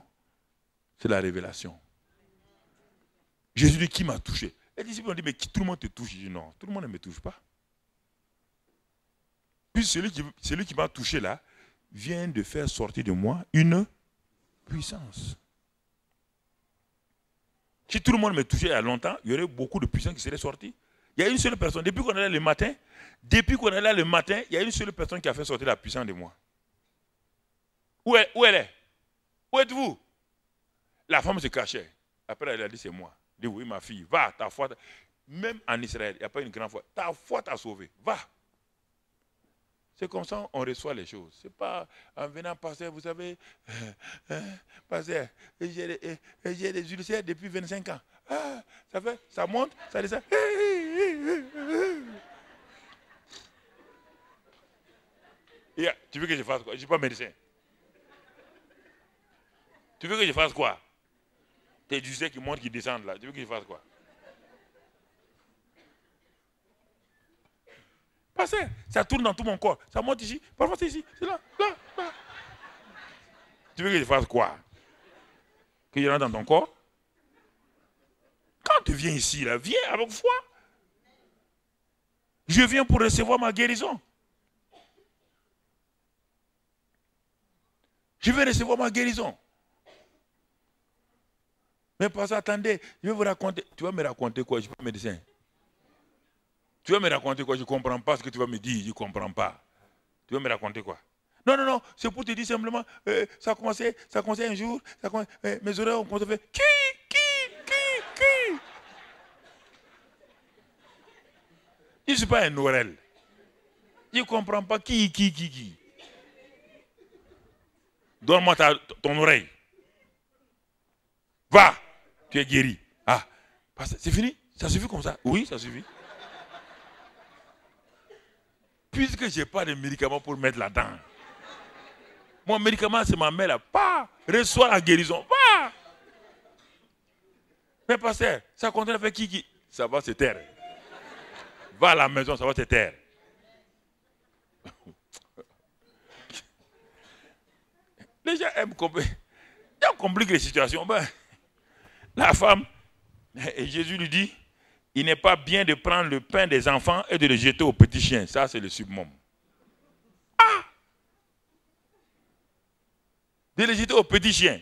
C'est la révélation. Jésus dit, qui m'a touché? Les disciples ont dit, mais tout le monde te touche? Je dis, non, tout le monde ne me touche pas. Puis celui qui m'a touché là, vient de faire sortir de moi une puissance. Si tout le monde me touchait il y a longtemps, il y aurait beaucoup de puissance qui serait sortie. Il y a une seule personne, depuis qu'on est là le matin, il y a une seule personne qui a fait sortir la puissance de moi. Où elle est? Où êtes-vous? La femme se cachait. Après, elle a dit, c'est moi. Elle dit, oui, ma fille, va, ta foi. Même en Israël, il n'y a pas une grande foi. Ta foi t'a sauvé. Va. C'est comme ça qu'on reçoit les choses. Ce n'est pas en venant passer, vous savez, passer, j'ai des ulcères depuis 25 ans. Ah, ça monte, ça descend. Tu veux que je fasse quoi? Je ne suis pas médecin. Tu veux que je fasse quoi? Tes ulcères qui montent, qui descendent là. Tu veux que je fasse quoi? Passez, ça tourne dans tout mon corps. Ça monte ici, parfois c'est ici, c'est là, là, là. Tu veux que je fasse quoi? Que je rentre dans ton corps? Quand tu viens ici, là, viens avec foi. Je viens pour recevoir ma guérison. Je vais recevoir ma guérison. Mais pasteur, attendez, je vais vous raconter. Tu vas me raconter quoi? Je ne suis pas médecin. Tu vas me raconter quoi? Je ne comprends pas ce que tu vas me dire. Je ne comprends pas. Tu vas me raconter quoi? Non, non, non, c'est pour te dire simplement, ça a commencé un jour, mes oreilles ont commencé à faire qui. Je ne suis pas un Noël. Je ne comprends pas qui. Donne-moi ton oreille. Va, tu es guéri. Ah, c'est fini? Ça suffit comme ça? Oui, ça suffit. Puisque je n'ai pas de médicaments pour mettre là-dedans. Mon médicament, c'est ma mère là. Pas. Reçois la guérison. Pas. Mais pasteur, ça continue à faire qui? Ça va se taire. Va à la maison, ça va se taire. Les gens aiment compliquer les situations. Ben, la femme, et Jésus lui dit, il n'est pas bien de prendre le pain des enfants et de le jeter aux petits chiens. Ça, c'est le summum. Ah! De le jeter aux petits chiens.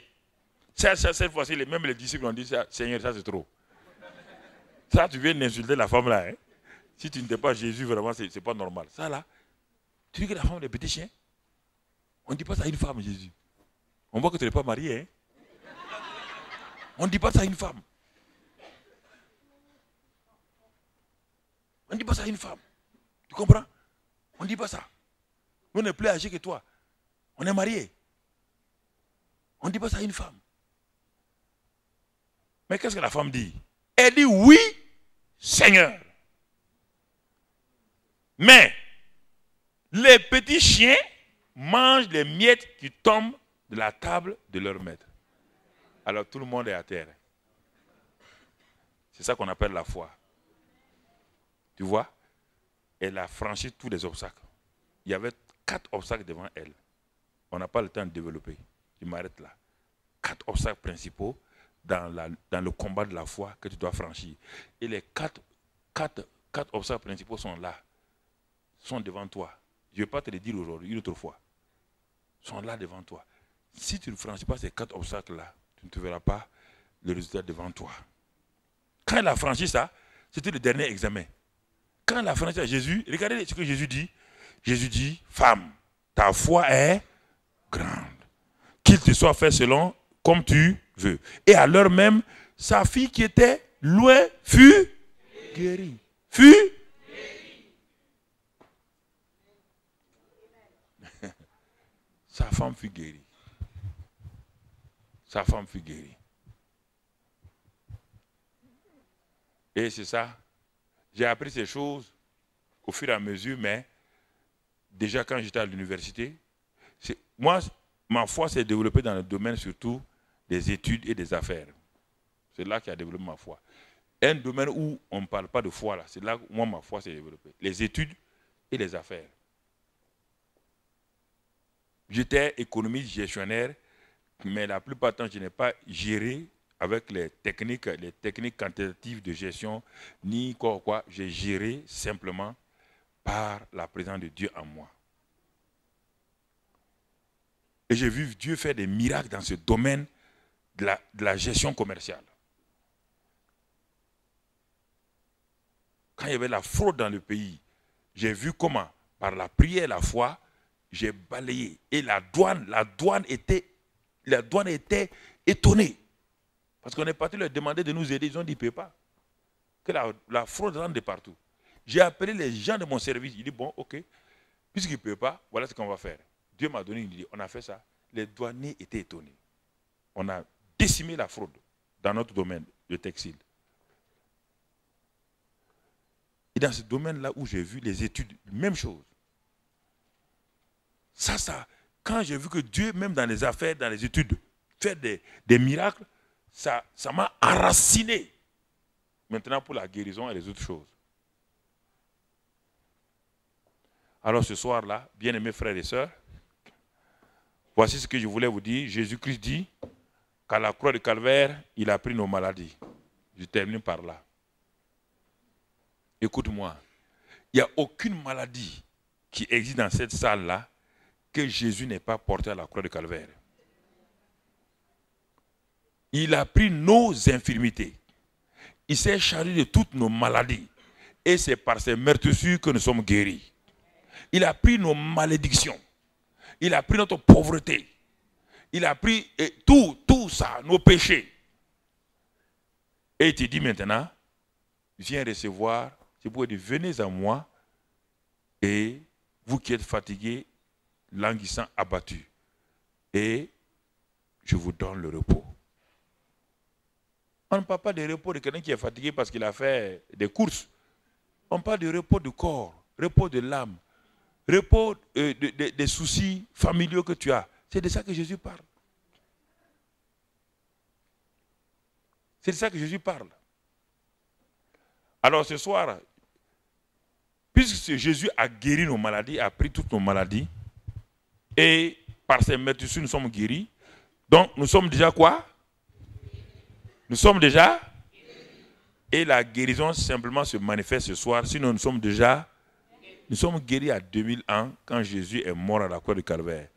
Cette fois-ci, même les disciples ont dit, ça, Seigneur, ça c'est trop. Ça, tu viens d'insulter la femme là. Hein? Si tu n'étais pas Jésus, vraiment, ce n'est pas normal. Ça là, tu dis que la femme des petits chiens, on ne dit pas ça à une femme, Jésus. On voit que tu n'es pas marié. Hein? On ne dit pas ça à une femme. On ne dit pas ça à une femme. Tu comprends? On ne dit pas ça. Nous, on est plus âgés que toi. On est mariés. On ne dit pas ça à une femme. Mais qu'est-ce que la femme dit? Elle dit oui, Seigneur. Mais les petits chiens mangent les miettes qui tombent de la table de leur maître. Alors tout le monde est à terre. C'est ça qu'on appelle la foi. Tu vois? Elle a franchi tous les obstacles. Il y avait 4 obstacles devant elle. On n'a pas le temps de développer. Je m'arrête là. 4 obstacles principaux dans le combat de la foi que tu dois franchir. Et les 4 obstacles principaux sont là. Sont devant toi. Je ne vais pas te les dire aujourd'hui, une autre fois. Sont là devant toi. Si tu ne franchis pas ces 4 obstacles-là, tu ne te verras pas le résultat devant toi. Quand elle a franchi ça, c'était le dernier examen. Quand elle a franchi à Jésus, regardez ce que Jésus dit. Jésus dit, femme, ta foi est grande. Qu'il te soit fait selon comme tu veux. Et à l'heure même, sa fille qui était loin fut guérie. Sa femme fut guérie. Sa femme fut guérie. Et c'est ça. J'ai appris ces choses au fur et à mesure, mais déjà quand j'étais à l'université, moi, ma foi s'est développée dans le domaine surtout des études et des affaires. C'est là qu'a développé ma foi. Un domaine où on ne parle pas de foi, là, c'est là où moi, ma foi s'est développée. Les études et les affaires. J'étais économiste gestionnaire, mais la plupart du temps, je n'ai pas géré avec les techniques quantitatives de gestion, ni quoi. J'ai géré simplement par la présence de Dieu en moi. Et j'ai vu Dieu faire des miracles dans ce domaine de la gestion commerciale. Quand il y avait la fraude dans le pays, j'ai vu comment, par la prière et la foi, j'ai balayé. Et la douane était étonnée. Parce qu'on est parti leur demander de nous aider. Ils ont dit, ils ne peuvent pas. Que la fraude rentre de partout. J'ai appelé les gens de mon service. Ils disent, bon, ok, puisqu'ils ne peuvent pas, voilà ce qu'on va faire. Dieu m'a donné une idée. On a fait ça. Les douaniers étaient étonnés. On a décimé la fraude dans notre domaine, le textile. Et dans ce domaine-là où j'ai vu les études, même chose. Ça, quand j'ai vu que Dieu, même dans les affaires, dans les études, fait des miracles, ça m'a enraciné. Maintenant, pour la guérison et les autres choses. Alors ce soir-là, bien-aimés frères et sœurs, voici ce que je voulais vous dire. Jésus-Christ dit qu'à la croix du Calvaire, il a pris nos maladies. Je termine par là. Écoute-moi, il n'y a aucune maladie qui existe dans cette salle-là que Jésus n'ait pas porté à la croix du Calvaire. Il a pris nos infirmités. Il s'est chargé de toutes nos maladies. Et c'est par ses meurtrissures que nous sommes guéris. Il a pris nos malédictions. Il a pris notre pauvreté. Il a pris tout ça, nos péchés. Et il te dit maintenant, viens recevoir, c'est pour dire, venez à moi, et vous qui êtes fatigués, languissants, abattus, et je vous donne le repos. On ne parle pas de repos de quelqu'un qui est fatigué parce qu'il a fait des courses. On parle de repos du corps, repos de l'âme, repos des soucis familiaux que tu as. C'est de ça que Jésus parle. C'est de ça que Jésus parle. Alors ce soir, puisque Jésus a guéri nos maladies, a pris toutes nos maladies, et par ses meurtrissures nous sommes guéris, donc nous sommes déjà quoi? Nous sommes déjà? Et la guérison simplement se manifeste ce soir, sinon nous sommes guéris à 2000 ans quand Jésus est mort à la croix du Calvaire.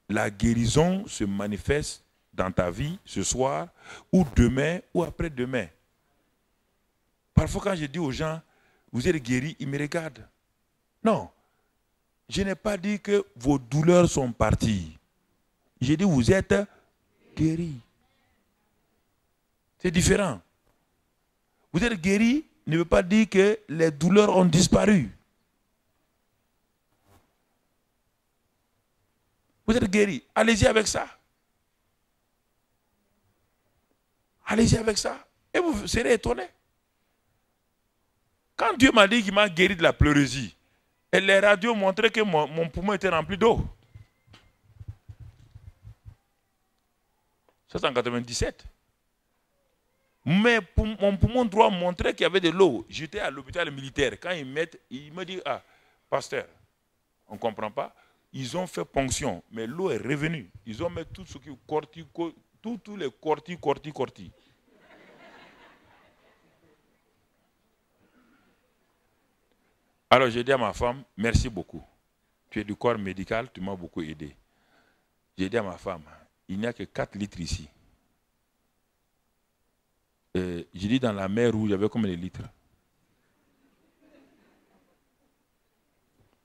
La guérison se manifeste dans ta vie ce soir, ou demain, ou après-demain. Parfois quand je dis aux gens, vous êtes guéris, ils me regardent. Non, je n'ai pas dit que vos douleurs sont parties. J'ai dit vous êtes guéris. C'est différent. Vous êtes guéris ne veut pas dire que les douleurs ont disparu. Vous êtes guéris. Allez-y avec ça. Allez-y avec ça. Et vous serez étonnés. Quand Dieu m'a dit qu'il m'a guéri de la pleurésie, et les radios montraient que mon poumon était rempli d'eau. Ça, c'est en 97. Mais mon poumon droit montrait qu'il y avait de l'eau. J'étais à l'hôpital militaire. Quand ils mettent, ils me disent, ah, pasteur, on ne comprend pas. Ils ont fait ponction, mais l'eau est revenue. Ils ont mis tout ce qui est tous les cortis. Alors j'ai dit à ma femme, merci beaucoup. Tu es du corps médical, tu m'as beaucoup aidé. J'ai dit à ma femme, il n'y a que 4 litres ici. J'ai dit dans la mer Rouge, il y avait combien de litres?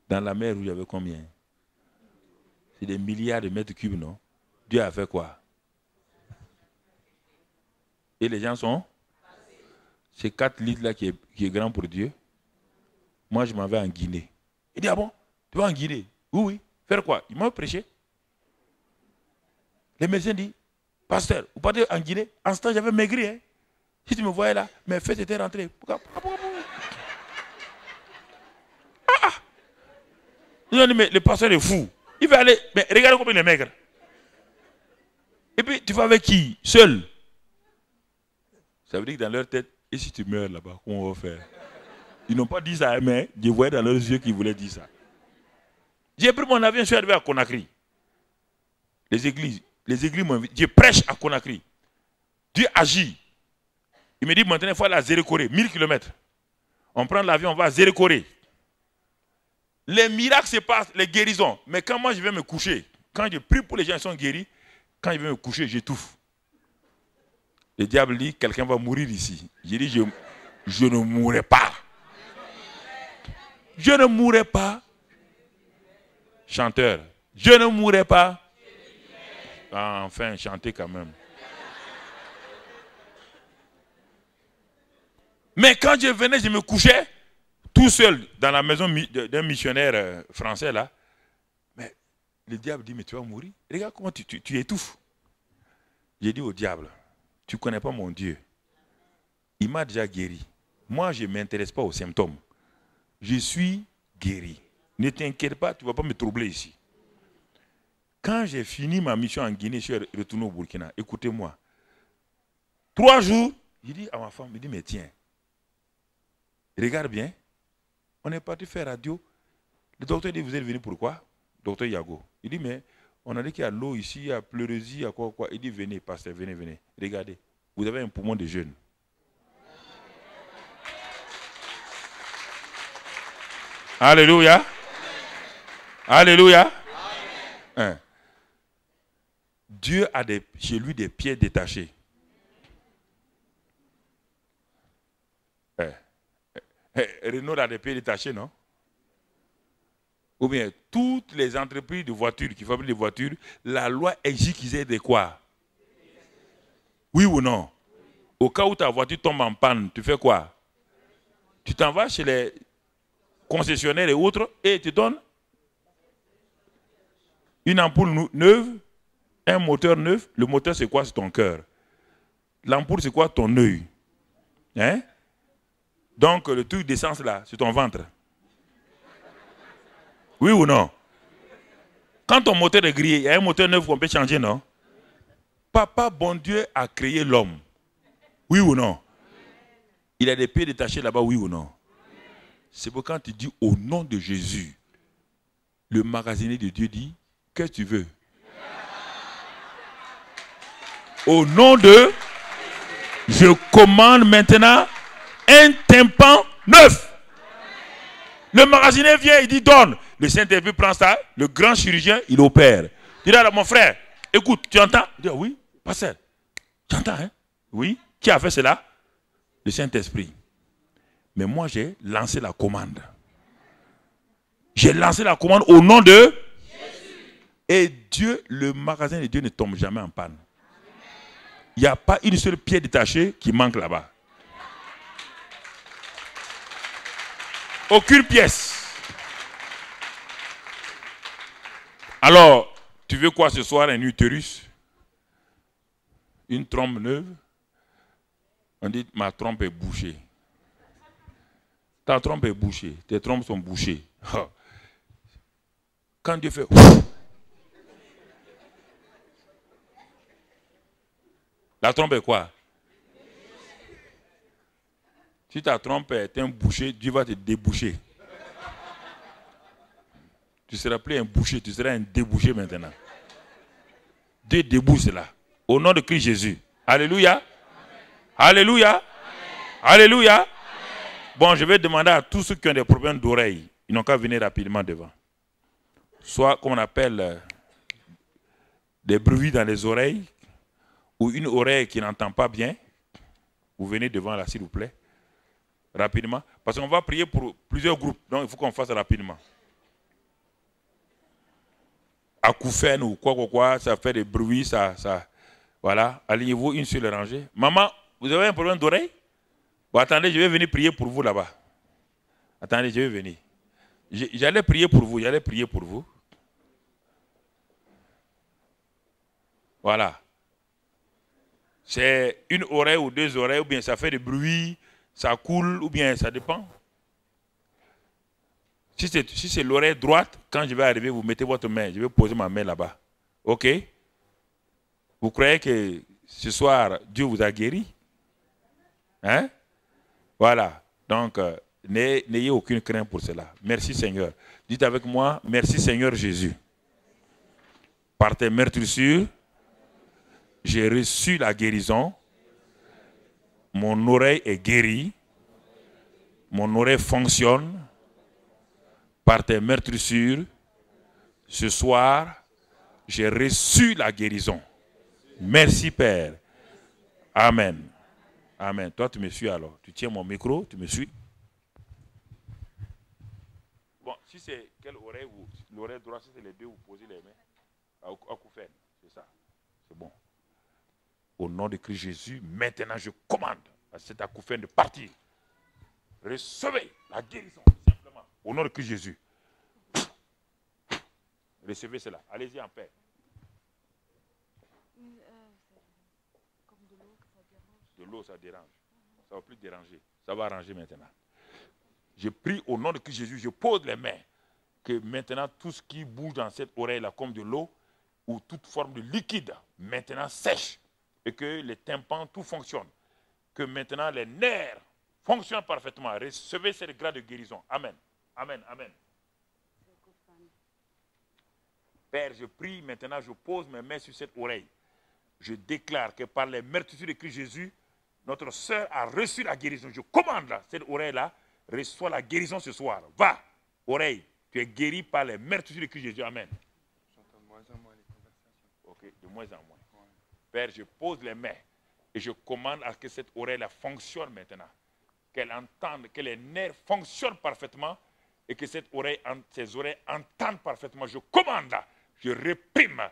Dans la mer Rouge, il y avait combien? C'est des milliards de mètres cubes, non? Dieu a fait quoi? Et les gens sont? C'est 4 litres là qui est grand pour Dieu. Moi, je m'en vais en Guinée. Il dit, ah bon? Tu vas en Guinée? Oui. Faire quoi? Il m'a prêché. Les médecins disent, pasteur, vous partez en Guinée? En ce temps, j'avais maigri. Hein? Si tu me voyais là, mes fesses étaient rentrées. Pourquoi? Ils ont dit, mais le pasteur est fou. Il va aller, mais regarde combien il est maigre. Et puis, tu vas avec qui? Seul. Ça veut dire que dans leur tête, et si tu meurs là-bas, comment on va faire? Ils n'ont pas dit ça, mais je voyais dans leurs yeux qu'ils voulaient dire ça. J'ai pris mon avion, je suis arrivé à Conakry. Les églises m'ont invité. Je prêche à Conakry. Dieu agit. Il me dit maintenant, il faut aller à Zérékoré, 1000 km. On prend l'avion, on va à Zérékoré. Les miracles se passent, les guérisons. Mais quand moi je vais me coucher, quand je prie pour les gens qui sont guéris, quand je vais me coucher, j'étouffe. Le diable dit, quelqu'un va mourir ici. J'ai dit, je ne mourrai pas. Je ne mourrai pas. Chanteur, je ne mourrai pas. Enfin, chantez quand même. Mais quand je venais, je me couchais tout seul dans la maison d'un missionnaire français là. Mais le diable dit, mais tu vas mourir. Regarde comment tu étouffes. J'ai dit au diable, tu ne connais pas mon Dieu. Il m'a déjà guéri. Moi, je ne m'intéresse pas aux symptômes. Je suis guéri. Ne t'inquiète pas, tu ne vas pas me troubler ici. Quand j'ai fini ma mission en Guinée, je suis retourné au Burkina. Écoutez-moi. 3 jours, j'ai dit à ma femme, il dit, mais tiens, regarde bien. On est parti faire radio. Le docteur dit, vous êtes venu pourquoi? Docteur Yago. Il dit, mais on a dit qu'il y a l'eau ici, il y a pleurésie, il y a quoi. Il dit, venez, pasteur, venez. Regardez, vous avez un poumon de jeune. Alléluia. Alléluia. Dieu a chez lui des pieds détachés. Renault a des pieds détachés, non? Ou bien toutes les entreprises de voitures qui fabriquent des voitures, la loi exige qu'ils aient des quoi? Oui ou non? Au cas où ta voiture tombe en panne, tu fais quoi? Tu t'en vas chez les concessionnaires et autres et tu donnes une ampoule neuve, un moteur neuf. Le moteur, c'est quoi? C'est ton cœur. L'ampoule, c'est quoi? Ton œil. Hein? Donc, le truc d'essence là, c'est ton ventre. Oui ou non? Quand ton moteur est grillé, il y a un moteur neuf qu'on peut changer, non? Papa, bon Dieu, a créé l'homme. Oui ou non? Il a des pieds détachés là-bas, oui ou non? C'est pour quand tu dis au nom de Jésus, le magasinier de Dieu dit, qu'est-ce que tu veux? Au nom de, je commande maintenant un tympan neuf. Le magasinier vient, il dit donne. Le Saint-Esprit prend ça, le grand chirurgien, il opère. Il dit alors mon frère, écoute, tu entends? Il dit oui, pasteur, tu entends, hein? Oui, qui a fait cela? Le Saint-Esprit. Mais moi j'ai lancé la commande. J'ai lancé la commande au nom de Jésus. Et Dieu, le magasin de Dieu ne tombe jamais en panne. Il n'y a pas une seule pièce détachée qui manque là-bas. Aucune pièce. Alors, tu veux quoi ce soir? Un utérus? Une trompe neuve? On dit, ma trompe est bouchée. Ta trompe est bouchée. Tes trompes sont bouchées. Quand Dieu fait... La trompe est quoi? Si ta trompe est un boucher, Dieu va te déboucher. Tu ne seras plus un boucher, tu seras un débouché maintenant. Dieu débouche cela. Au nom de Christ Jésus. Alléluia. Amen. Alléluia. Amen. Alléluia. Amen. Bon, je vais demander à tous ceux qui ont des problèmes d'oreille, ils n'ont qu'à venir rapidement devant. Soit, comme on appelle, des bruits dans les oreilles, ou une oreille qui n'entend pas bien. Vous venez devant là, s'il vous plaît. Rapidement. Parce qu'on va prier pour plusieurs groupes. Donc, il faut qu'on fasse rapidement. Acouphène ou quoi, ça fait des bruits, ça. Voilà. Alignez-vous une seule rangée. Maman, vous avez un problème d'oreille? Bon, attendez, je vais venir prier pour vous là-bas. Attendez, je vais venir. J'allais prier pour vous, Voilà. C'est une oreille ou deux oreilles, ou bien ça fait des bruits, ça coule, ou bien ça dépend. Si c'est l'oreille droite, quand je vais arriver, vous mettez votre main. Je vais poser ma main là-bas. Ok? Vous croyez que ce soir, Dieu vous a guéri? Hein? Voilà. Donc, n'ayez aucune crainte pour cela. Merci Seigneur. Dites avec moi, merci Seigneur Jésus. Par tes meurtrissures, j'ai reçu la guérison. Mon oreille est guérie. Mon oreille fonctionne. Par tes meurtrissures, ce soir, j'ai reçu la guérison. Merci Père. Amen. Amen. Toi, tu me suis alors. Tu tiens mon micro, tu me suis. Bon, si c'est quelle oreille vous, l'oreille droite, si c'est les deux, vous posez les mains. À Koufen, c'est ça. C'est bon. Au nom de Christ Jésus, maintenant je commande à cet acouphène de partir. Recevez la guérison, simplement. Au nom de Christ Jésus. Recevez cela. Allez-y en paix. Comme de l'eau que ça dérange. De l'eau, ça dérange. Ça ne va plus déranger. Ça va arranger maintenant. Je prie au nom de Christ Jésus, je pose les mains. Que maintenant, tout ce qui bouge dans cette oreille-là, comme de l'eau, ou toute forme de liquide, maintenant sèche. Et que les tympans, tout fonctionne. Que maintenant, les nerfs fonctionnent parfaitement. Recevez cette grâce de guérison. Amen. Amen. Amen. Père, je prie maintenant, je pose mes mains sur cette oreille. Je déclare que par les meurtrissures de Christ Jésus, notre sœur a reçu la guérison. Je commande là, cette oreille-là, reçoit la guérison ce soir. Va, oreille, tu es guéri par les meurtrissures de Christ Jésus. Amen. J'entends de moins en moins les conversations. Ok, de moins en moins. Ouais. Père, je pose les mains et je commande à ce que cette oreille-là fonctionne maintenant. qu'elle entende, que les nerfs fonctionnent parfaitement et que ses oreilles entendent parfaitement. Je commande, je réprime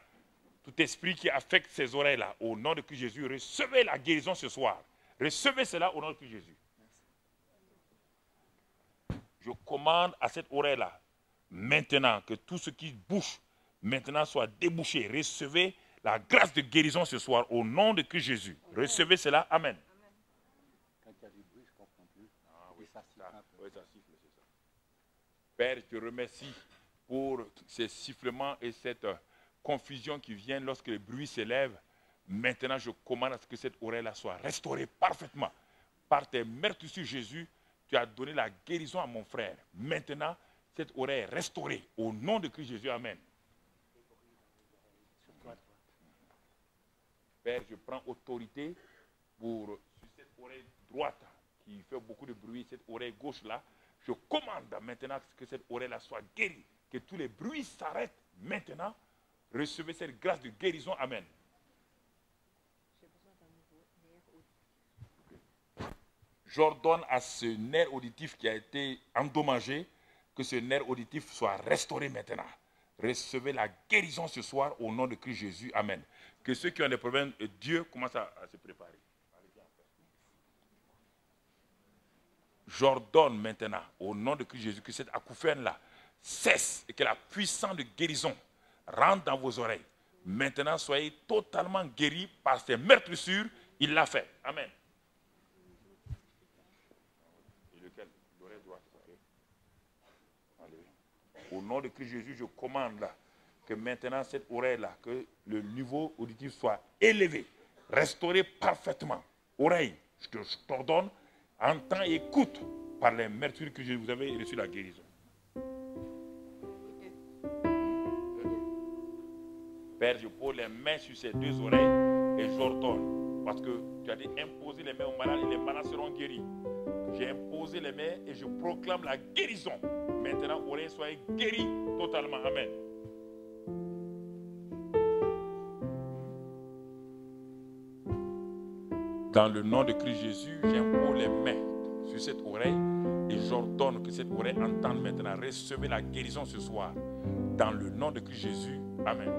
tout esprit qui affecte ces oreilles-là. Au nom de Christ Jésus, recevez la guérison ce soir. Recevez cela au nom de Christ Jésus. Je commande à cette oreille-là, maintenant, que tout ce qui bouche, maintenant soit débouché. Recevez la grâce de guérison ce soir au nom de Christ Jésus. Recevez cela. Amen. Quand il y a du bruit, je ne comprends plus. Ah Et ça siffle un peu. Oui, ça siffle, c'est ça. Père, je te remercie pour ces sifflements et cette confusion qui vient lorsque le bruit s'élève. Maintenant, je commande à ce que cette oreille-là soit restaurée parfaitement. Par tes meurtrissures, Jésus, tu as donné la guérison à mon frère. Maintenant, cette oreille est restaurée. Au nom de Christ Jésus, amen. Père, je prends autorité sur cette oreille droite qui fait beaucoup de bruit, cette oreille gauche-là. Je commande maintenant que cette oreille-là soit guérie, que tous les bruits s'arrêtent maintenant. Recevez cette grâce de guérison. Amen. J'ordonne à ce nerf auditif qui a été endommagé, que ce nerf auditif soit restauré maintenant. Recevez la guérison ce soir au nom de Christ Jésus. Amen. Que ceux qui ont des problèmes, Dieu commence à se préparer. J'ordonne maintenant au nom de Christ Jésus que cette acouphène-là cesse et que la puissance de guérison rentre dans vos oreilles. Maintenant, soyez totalement guéris par ses meurtrissures. Il l'a fait. Amen. Et lequel? L'oreille droite. Okay. Allez. Au nom de Christ Jésus, je commande là que maintenant cette oreille-là, que le niveau auditif soit élevé, restauré parfaitement. Oreille, je t'ordonne, entends et écoute par les meurtrissures que vous avez reçu la guérison. Père, je pose les mains sur ces deux oreilles et j'ordonne, parce que tu as dit imposer les mains aux malades et les malades seront guéris. J'ai imposé les mains et je proclame la guérison. Maintenant, oreille, soyez guéris totalement. Amen. Dans le nom de Christ Jésus, j'impose les mains sur cette oreille et j'ordonne que cette oreille entende maintenant. Recevez la guérison ce soir. Dans le nom de Christ Jésus. Amen.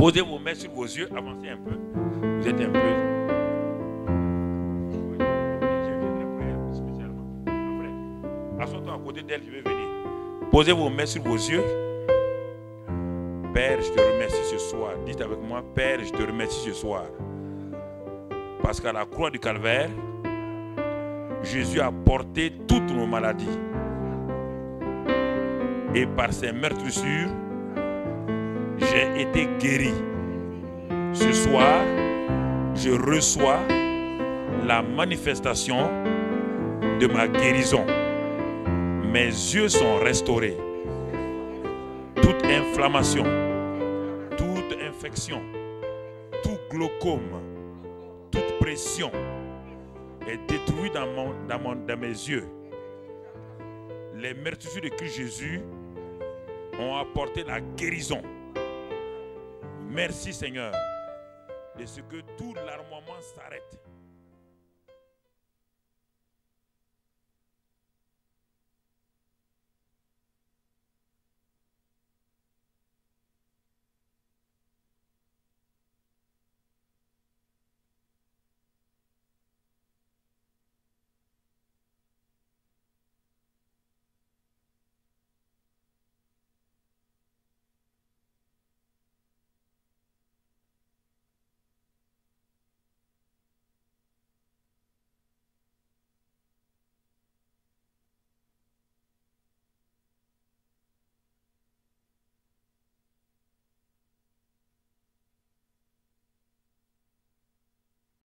Posez vos mains sur vos yeux, avancez un peu. Vous êtes un peu. Oui. Je viendrai prier spécialement. Après, assois-toi à côté d'elle, je vais venir. Posez vos mains sur vos yeux. Père, je te remercie ce soir. Dites avec moi, Père, je te remercie ce soir. Parce qu'à la croix du Calvaire, Jésus a porté toutes nos maladies. Et par ses meurtrissures, j'ai été guéri. Ce soir, je reçois la manifestation de ma guérison. Mes yeux sont restaurés. Toute inflammation, toute infection, tout glaucome, toute pression est détruite dans mes yeux. Les meurtrissures de Christ Jésus ont apporté la guérison. Merci Seigneur de ce que tout larmoiement s'arrête.